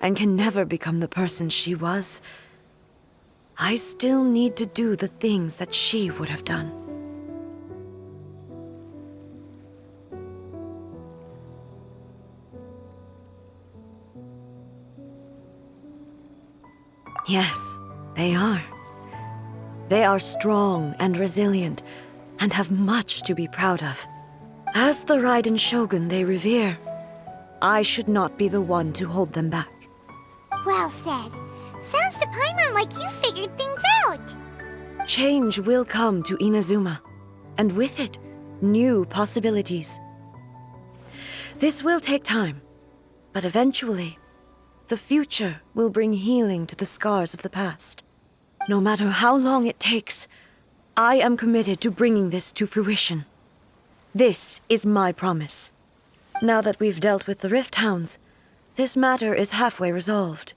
and can never become the person she was, I still need to do the things that she would have done. Yes, they are. They are strong and resilient, and have much to be proud of. As the Raiden Shogun they revere, I should not be the one to hold them back. Well said. Sounds to Paimon like you figured things out. Change will come to Inazuma, and with it, new possibilities. This will take time, but eventually, the future will bring healing to the scars of the past. No matter how long it takes, I am committed to bringing this to fruition. This is my promise. Now that we've dealt with the Rift Hounds, this matter is halfway resolved.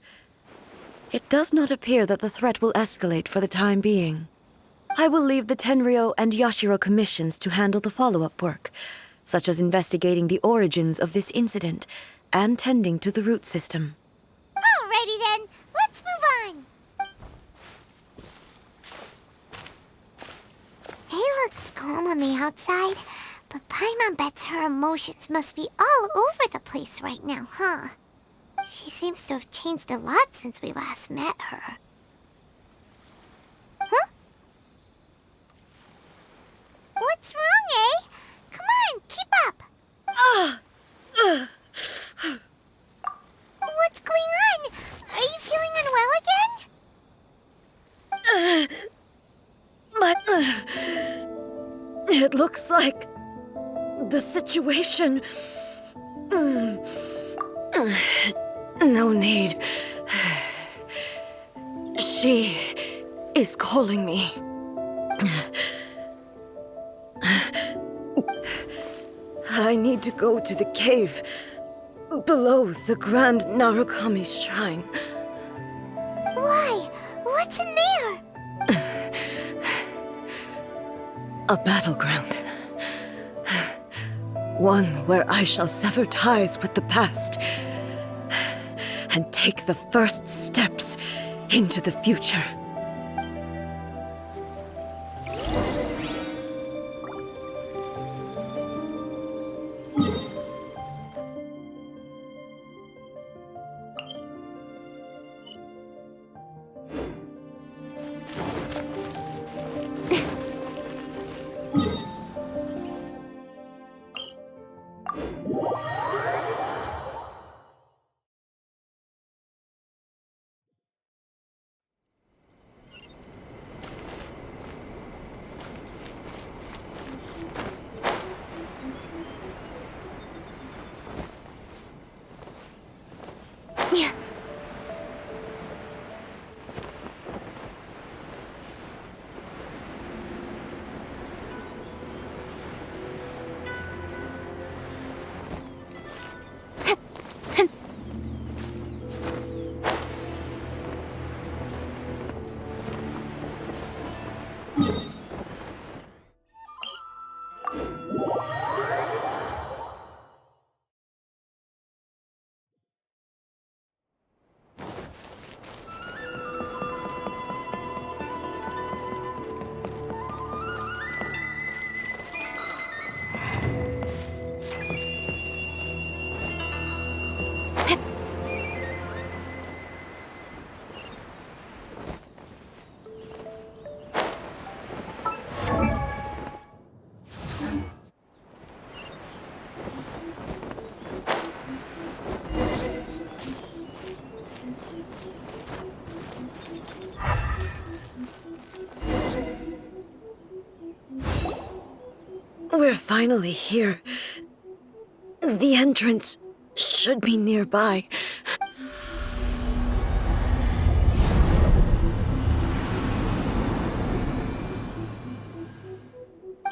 It does not appear that the threat will escalate for the time being. I will leave the Tenryo and Yashiro commissions to handle the follow-up work, such as investigating the origins of this incident and tending to the root system. Alrighty then, let's move on. It looks calm on the outside, But Paimon bets her emotions must be all over the place right now, huh? She seems to have changed a lot since we last met her. Huh? What's wrong, eh? Come on, keep up! What's going on? Are you feeling unwell again? It looks like the situation. No need. She is calling me. I need to go to the cave below the Grand Narukami Shrine. Why? What's in there? A battleground. One where I shall sever ties with the past and take the first steps into the future. We're finally here. The entrance should be nearby.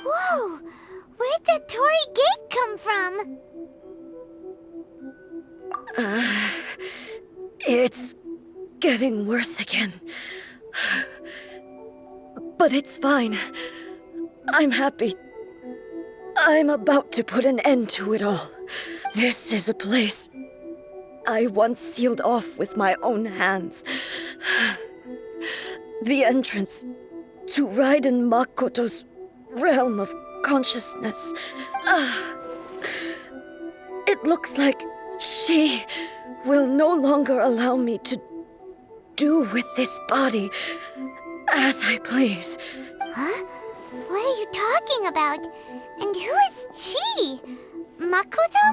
Whoa! Where'd that Torii gate come from? It's getting worse again. But it's fine. I'm happy. I'm about to put an end to it all. This is a place I once sealed off with my own hands. The entrance to Raiden Makoto's realm of consciousness. It looks like she will no longer allow me to do with this body as I please. Huh? What are you talking about? And who is she? Makoto?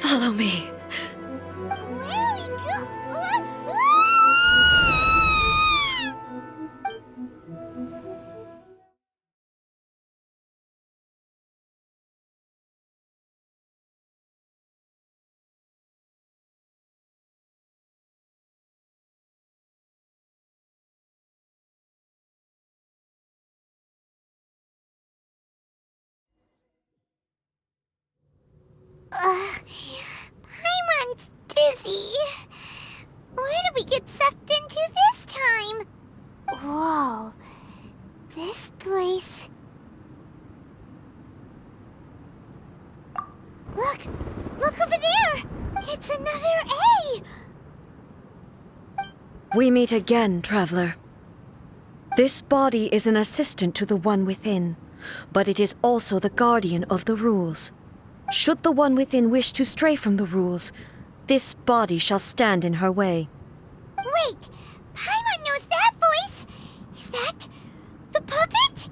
Follow me. Where are we going? Paimon's dizzy. Where did we get sucked into this time? Whoa. This place... Look! Look over there! It's another We meet again, traveler. This body is an assistant to the One Within, but it is also the guardian of the rules. Should the One Within wish to stray from the rules, this body shall stand in her way. Wait! Paimon knows that voice! Is that the puppet?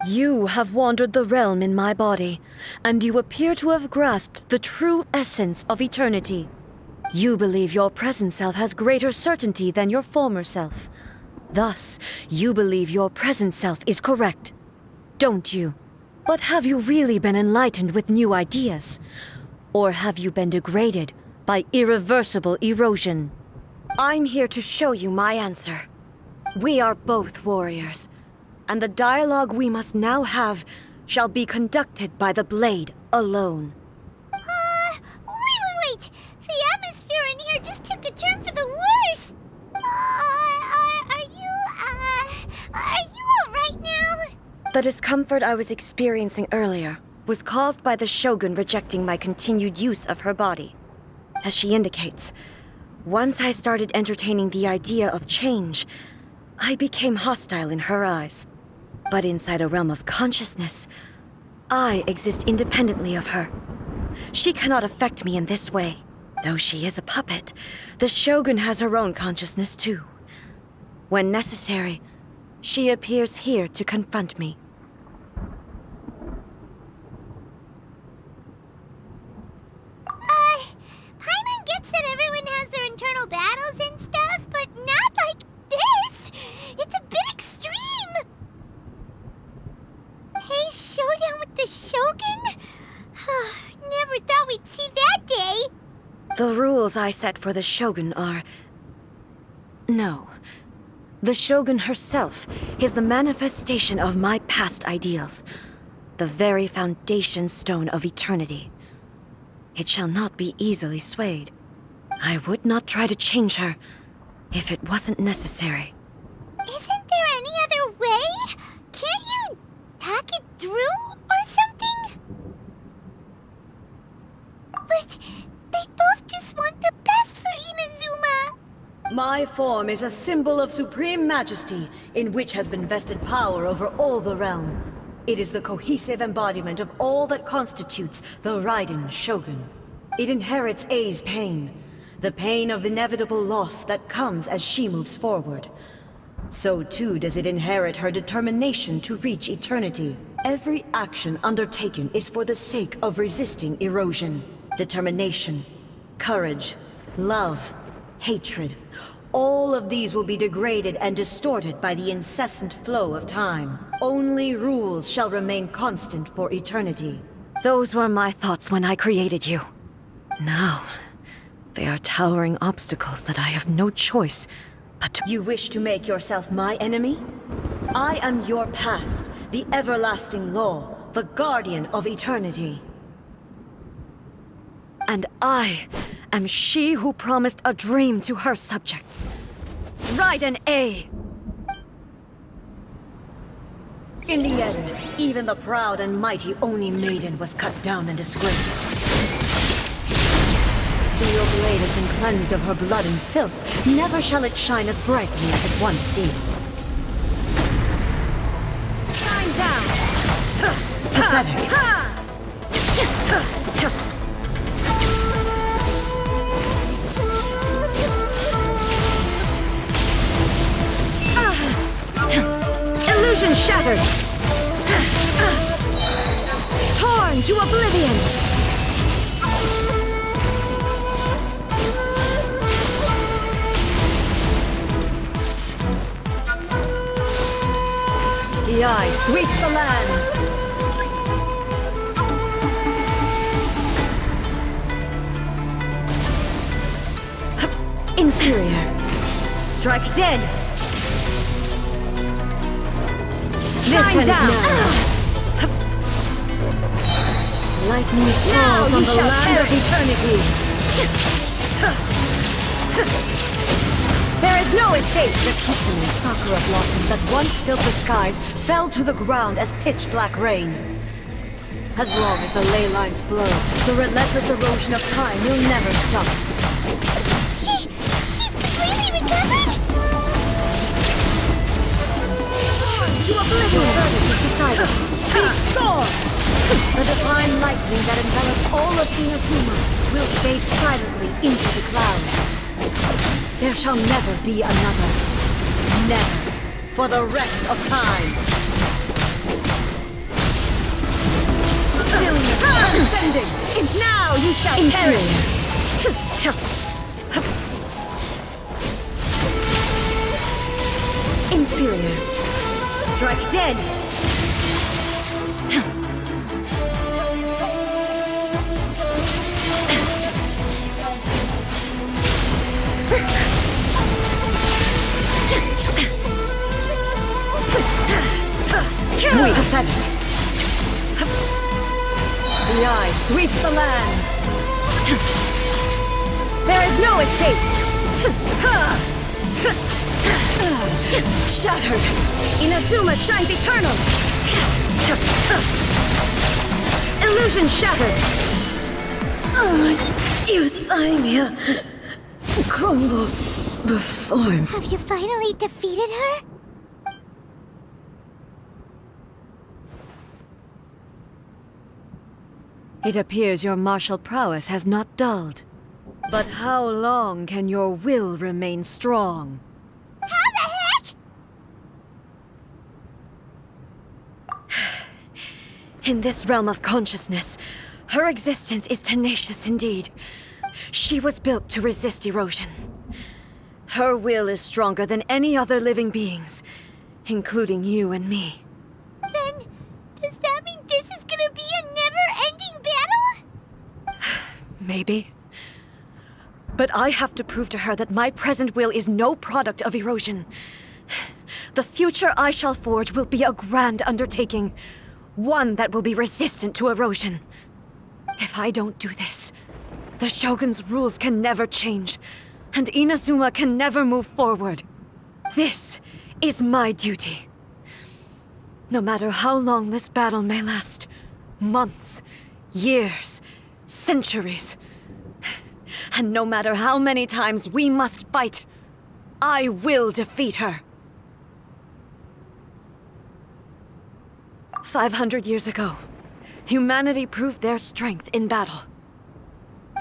You have wandered the realm in my body, and you appear to have grasped the true essence of eternity. You believe your present self has greater certainty than your former self. Thus, you believe your present self is correct, don't you? But have you really been enlightened with new ideas? Or have you been degraded by irreversible erosion? I'm here to show you my answer. We are both warriors, and the dialogue we must now have shall be conducted by the blade alone. Wait! The atmosphere in here just took a turn for the worse! Are you alright now? The discomfort I was experiencing earlier was caused by the Shogun rejecting my continued use of her body. As she indicates, once I started entertaining the idea of change, I became hostile in her eyes. But inside a realm of consciousness, I exist independently of her. She cannot affect me in this way. Though she is a puppet, the Shogun has her own consciousness too. When necessary, she appears here to confront me. Paimon gets that everyone has their internal battles and stuff, but not like this! It's a bit extreme! Hey, showdown with the Shogun? Never thought we'd see that day! The rules I set for the Shogun are... No. The Shogun herself is the manifestation of my past ideals. The very foundation stone of eternity. It shall not be easily swayed. I would not try to change her if it wasn't necessary. Isn't there any other way? Can't you talk it through or something? But they both just want the best for Inazuma. My form is a symbol of supreme majesty, in which has been vested power over all the realm. It is the cohesive embodiment of all that constitutes the Raiden Shogun. It inherits Ei's pain, the pain of inevitable loss that comes as she moves forward. So too does it inherit her determination to reach eternity. Every action undertaken is for the sake of resisting erosion. Determination, courage, love, hatred. All of these will be degraded and distorted by the incessant flow of time. Only rules shall remain constant for eternity. Those were my thoughts when I created you. Now, they are towering obstacles that I have no choice but to... You wish to make yourself my enemy? I am your past, the everlasting law, the guardian of eternity. And I am she who promised a dream to her subjects. Raiden A. In the end, even the proud and mighty Oni Maiden was cut down and disgraced. Though your blade has been cleansed of her blood and filth, never shall it shine as brightly as it once did. Shine down! Pathetic. Illusion shattered! Torn to oblivion! The eye sweeps the lands! Inferior. Strike dead! Shine down! Lightning falls on the land of eternity! There is no escape! The Kitsune and Sakura blossoms that once filled the skies fell to the ground as pitch-black rain. As long as the ley lines flow, the relentless erosion of time will never stop. She's completely He recovered? To oblivion! Verdict is decided. Be gone! The divine lightning that envelops all of Inazuma will fade silently into the clouds. There shall never be another. Never. For the rest of time. Stillness transcending! And now you shall perish! Inferior. Strike dead! We pathetic. The eye sweeps the lands. There is no escape. Shattered. Inazuma shines eternal. Illusion shattered. Euthymia crumbles before me. Have you finally defeated her? It appears your martial prowess has not dulled. But how long can your will remain strong? How the heck? In this realm of consciousness, her existence is tenacious indeed. She was built to resist erosion. Her will is stronger than any other living being's, including you and me. Then, does that mean this is gonna be a never-ending battle? Maybe. But I have to prove to her that my present will is no product of erosion. The future I shall forge will be a grand undertaking, one that will be resistant to erosion. If I don't do this, the Shogun's rules can never change, and Inazuma can never move forward. This is my duty. No matter how long this battle may last, months, years, centuries, and no matter how many times we must fight, I will defeat her. 500 years ago, humanity proved their strength in battle.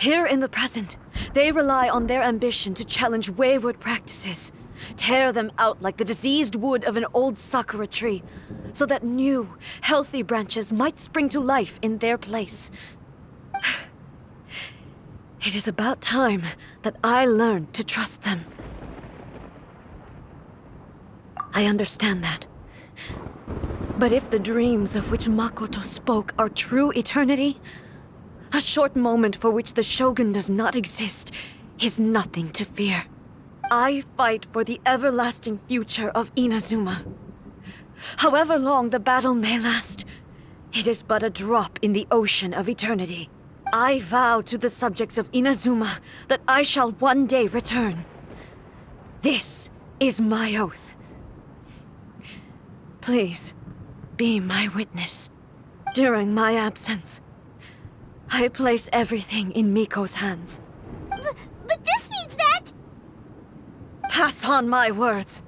Here in the present, they rely on their ambition to challenge wayward practices, tear them out like the diseased wood of an old sakura tree, so that new, healthy branches might spring to life in their place. It is about time that I learned to trust them. I understand that. But if the dreams of which Makoto spoke are true eternity, a short moment for which the Shogun does not exist is nothing to fear. I fight for the everlasting future of Inazuma. However long the battle may last, it is but a drop in the ocean of eternity. I vow to the subjects of Inazuma that I shall one day return. This is my oath. Please, be my witness. During my absence, I place everything in Miko's hands. But this means that... Pass on my words.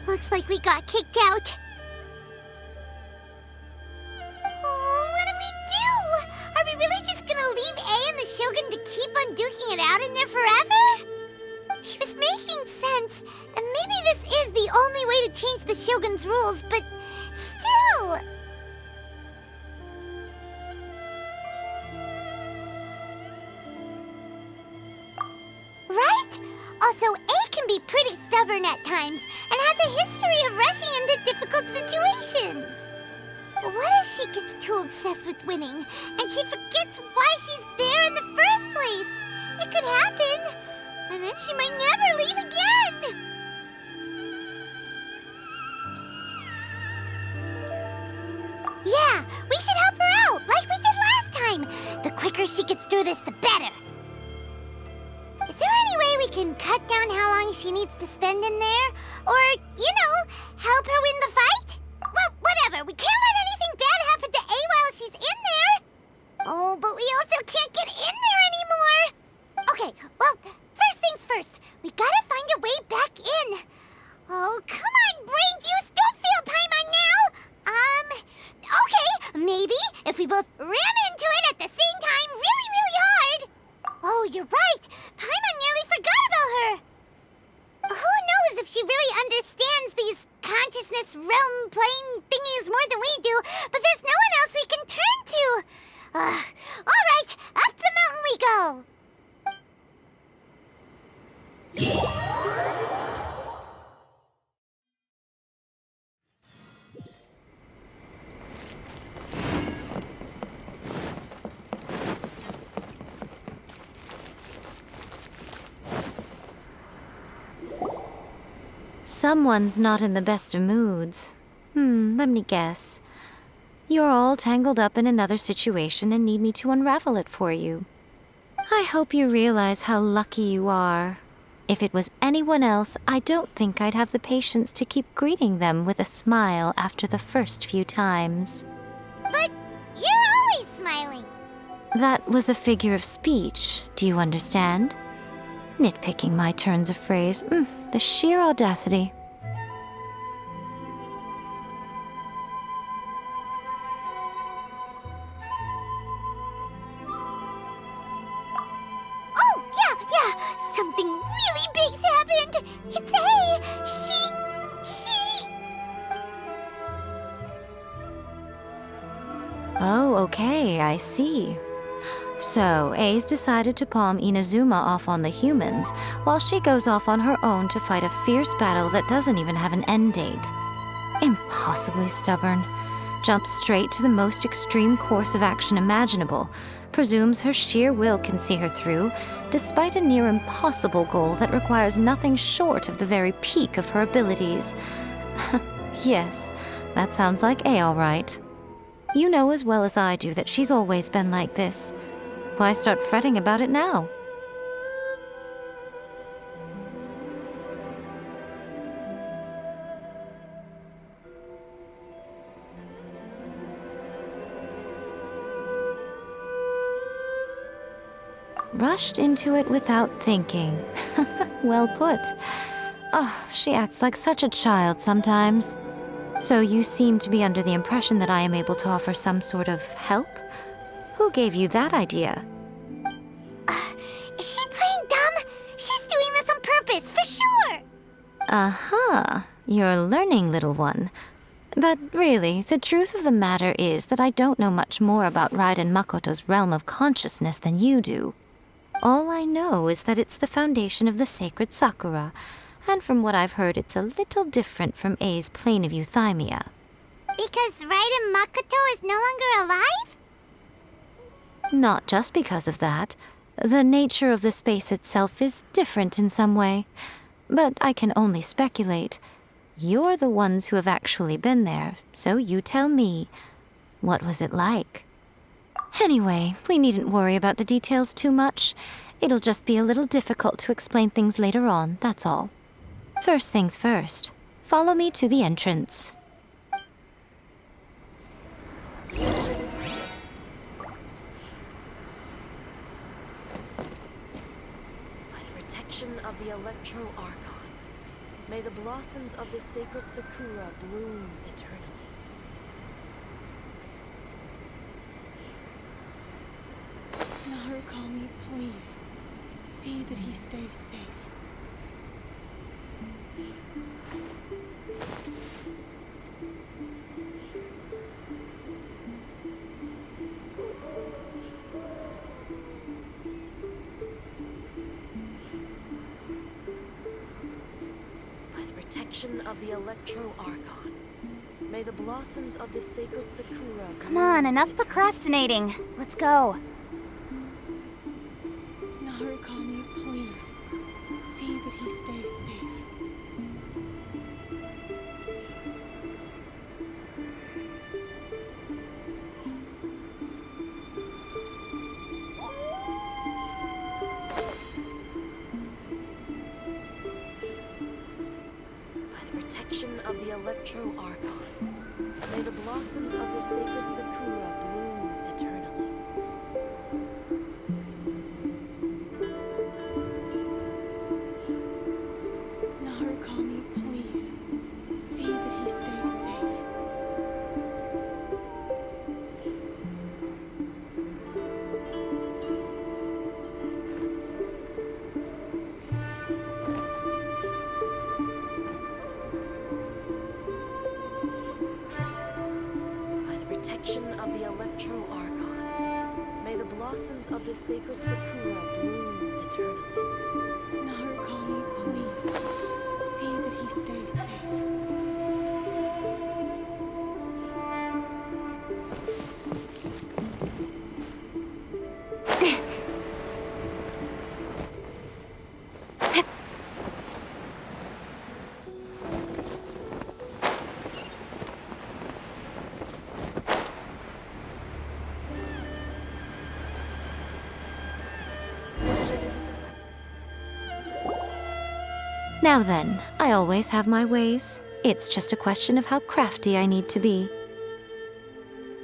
Looks like we got kicked out. Oh, what do we do? Are we really just gonna leave A and the Shogun to keep on duking it out in there forever? She was making sense, and maybe this is the only way to change the Shogun's rules, but still... Right? Also, A can be pretty stubborn at times, and has a history of rushing into difficult situations. What if she gets too obsessed with winning, and she forgets why she's there in the first place? It could happen, and then she might never leave again! We should help her out, like we did last time. The quicker she gets through this, the better. Is there any way we can cut down how long she needs to spend in there? Or, help her win the fight? Well, whatever. We can't let anything bad happen to A while she's in there. Oh, but we also can't get in there anymore. Okay, well, first things first. We gotta find a way back in. Oh, come on, brain juice. Don't feel Paimon now. Okay. Maybe if we both ram into it at the same time really, really hard. Oh, you're right. Paimon nearly forgot about her. Who knows if she really understands these consciousness realm plane thingies more than we do, but there's no one else we can turn to. All right, up the mountain we go. Someone's not in the best of moods. Let me guess. You're all tangled up in another situation and need me to unravel it for you. I hope you realize how lucky you are. If it was anyone else, I don't think I'd have the patience to keep greeting them with a smile after the first few times. But you're always smiling. That was a figure of speech, do you understand? Nitpicking my turns of phrase. The sheer audacity. Oh, yeah. Something really big's happened. It's A. She... Oh, okay, I see. So, A's decided to palm Inazuma off on the humans, while she goes off on her own to fight a fierce battle that doesn't even have an end date. Impossibly stubborn. Jumps straight to the most extreme course of action imaginable, presumes her sheer will can see her through, despite a near impossible goal that requires nothing short of the very peak of her abilities. Yes, that sounds like A all right. You know as well as I do that she's always been like this. Why start fretting about it now? Rushed into it without thinking. Well put. Oh, she acts like such a child sometimes. So you seem to be under the impression that I am able to offer some sort of help? Who gave you that idea? Is she playing dumb? She's doing this on purpose, for sure. Uh-huh. You're learning, little one. But really, the truth of the matter is that I don't know much more about Raiden Makoto's realm of consciousness than you do. All I know is that it's the foundation of the sacred Sakura, and from what I've heard, it's a little different from A's plane of euthymia. Because Raiden Makoto is no longer alive? Not just because of that. The nature of the space itself is different in some way. But I can only speculate. You're the ones who have actually been there, so you tell me. What was it like? Anyway, we needn't worry about the details too much. It'll just be a little difficult to explain things later on, that's all. First things first. Follow me to the entrance. Of the Electro Archon, may the blossoms of the sacred Sakura bloom eternally. Narukami, please, see that he stays safe. Of the Electro Archon, may the blossoms of the sacred Sakura. Come on, enough procrastinating. Let's go. Narukami, please, see that he stays safe. Electro Archon. May the blossoms of the sacred Sakura bloom eternally. Narukami, please. See that he stays safe. By the protection of the Electro Archon, may the blossoms of the sacred Sakura bloom eternally. Narukami, please. See that he stays safe. Now then, I always have my ways. It's just a question of how crafty I need to be.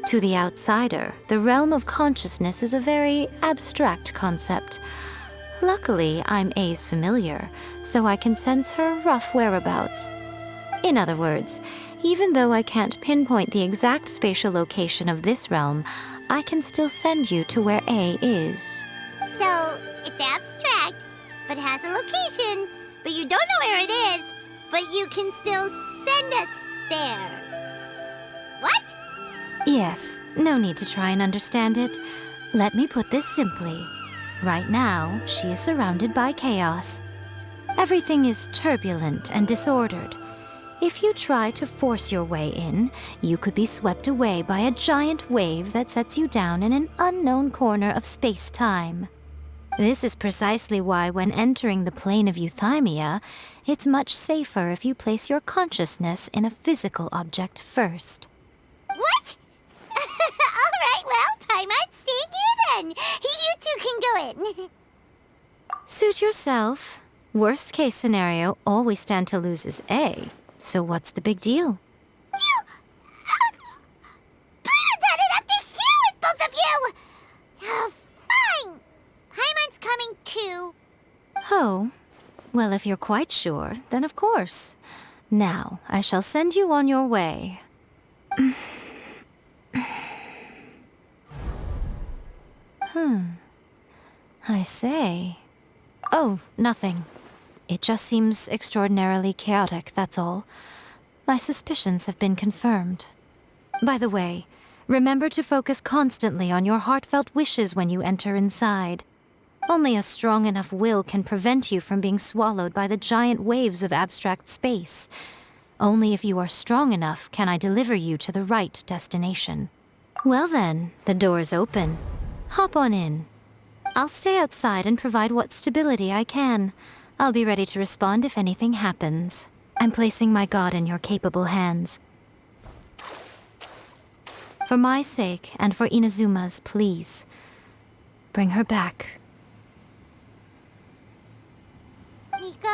To the outsider, the realm of consciousness is a very abstract concept. Luckily, I'm A's familiar, so I can sense her rough whereabouts. In other words, even though I can't pinpoint the exact spatial location of this realm, I can still send you to where A is. So, it's abstract, but has a location, but you don't know where it is, but you can still send us there. What? Yes, no need to try and understand it. Let me put this simply. Right now, she is surrounded by chaos. Everything is turbulent and disordered. If you try to force your way in, you could be swept away by a giant wave that sets you down in an unknown corner of space-time. This is precisely why when entering the plane of euthymia, it's much safer if you place your consciousness in a physical object first. What? All right, well, Paimon, stand here then. You two can go in. Suit yourself. Worst case scenario, all we stand to lose is A. So what's the big deal? You... Paimon's had it up to here with both of you! Oh, fine. Paimon's coming too. Oh, well, if you're quite sure, then of course. Now, I shall send you on your way. I say. Oh, nothing. It just seems extraordinarily chaotic, that's all. My suspicions have been confirmed. By the way, remember to focus constantly on your heartfelt wishes when you enter inside. Only a strong enough will can prevent you from being swallowed by the giant waves of abstract space. Only if you are strong enough can I deliver you to the right destination. Well then, the door's open. Hop on in. I'll stay outside and provide what stability I can. I'll be ready to respond if anything happens. I'm placing my god in your capable hands. For my sake and for Inazuma's, please. Bring her back. Miko,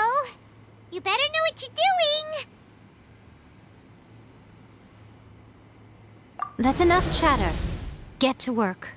you better know what you're doing. That's enough chatter. Get to work.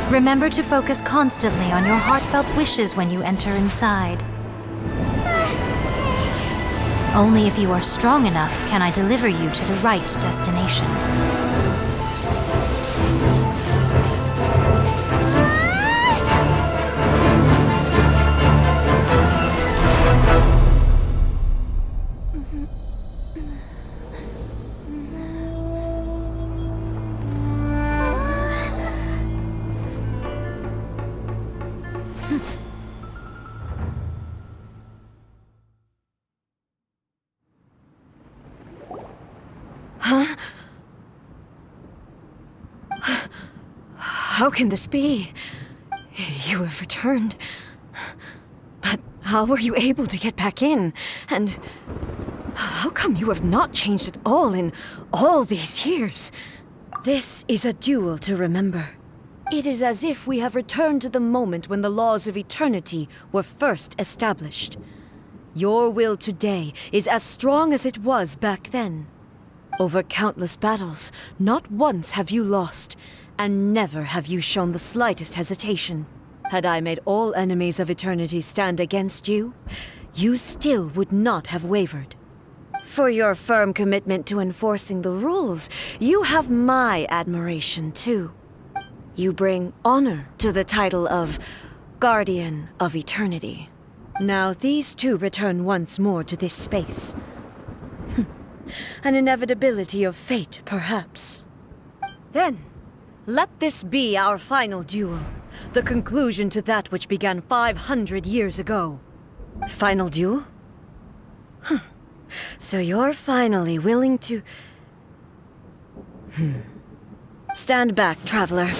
Remember to focus constantly on your heartfelt wishes when you enter inside. Only if you are strong enough can I deliver you to the right destination. Huh? How can this be? You have returned. But how were you able to get back in? And how come you have not changed at all in all these years? This is a duel to remember. It is as if we have returned to the moment when the laws of eternity were first established. Your will today is as strong as it was back then. Over countless battles, not once have you lost, and never have you shown the slightest hesitation. Had I made all enemies of eternity stand against you, you still would not have wavered. For your firm commitment to enforcing the rules, you have my admiration too. You bring honor to the title of Guardian of Eternity. Now these two return once more to this space. An inevitability of fate, perhaps. Then, let this be our final duel. The conclusion to that which began 500 years ago. Final duel? So you're finally willing to... Stand back, traveler.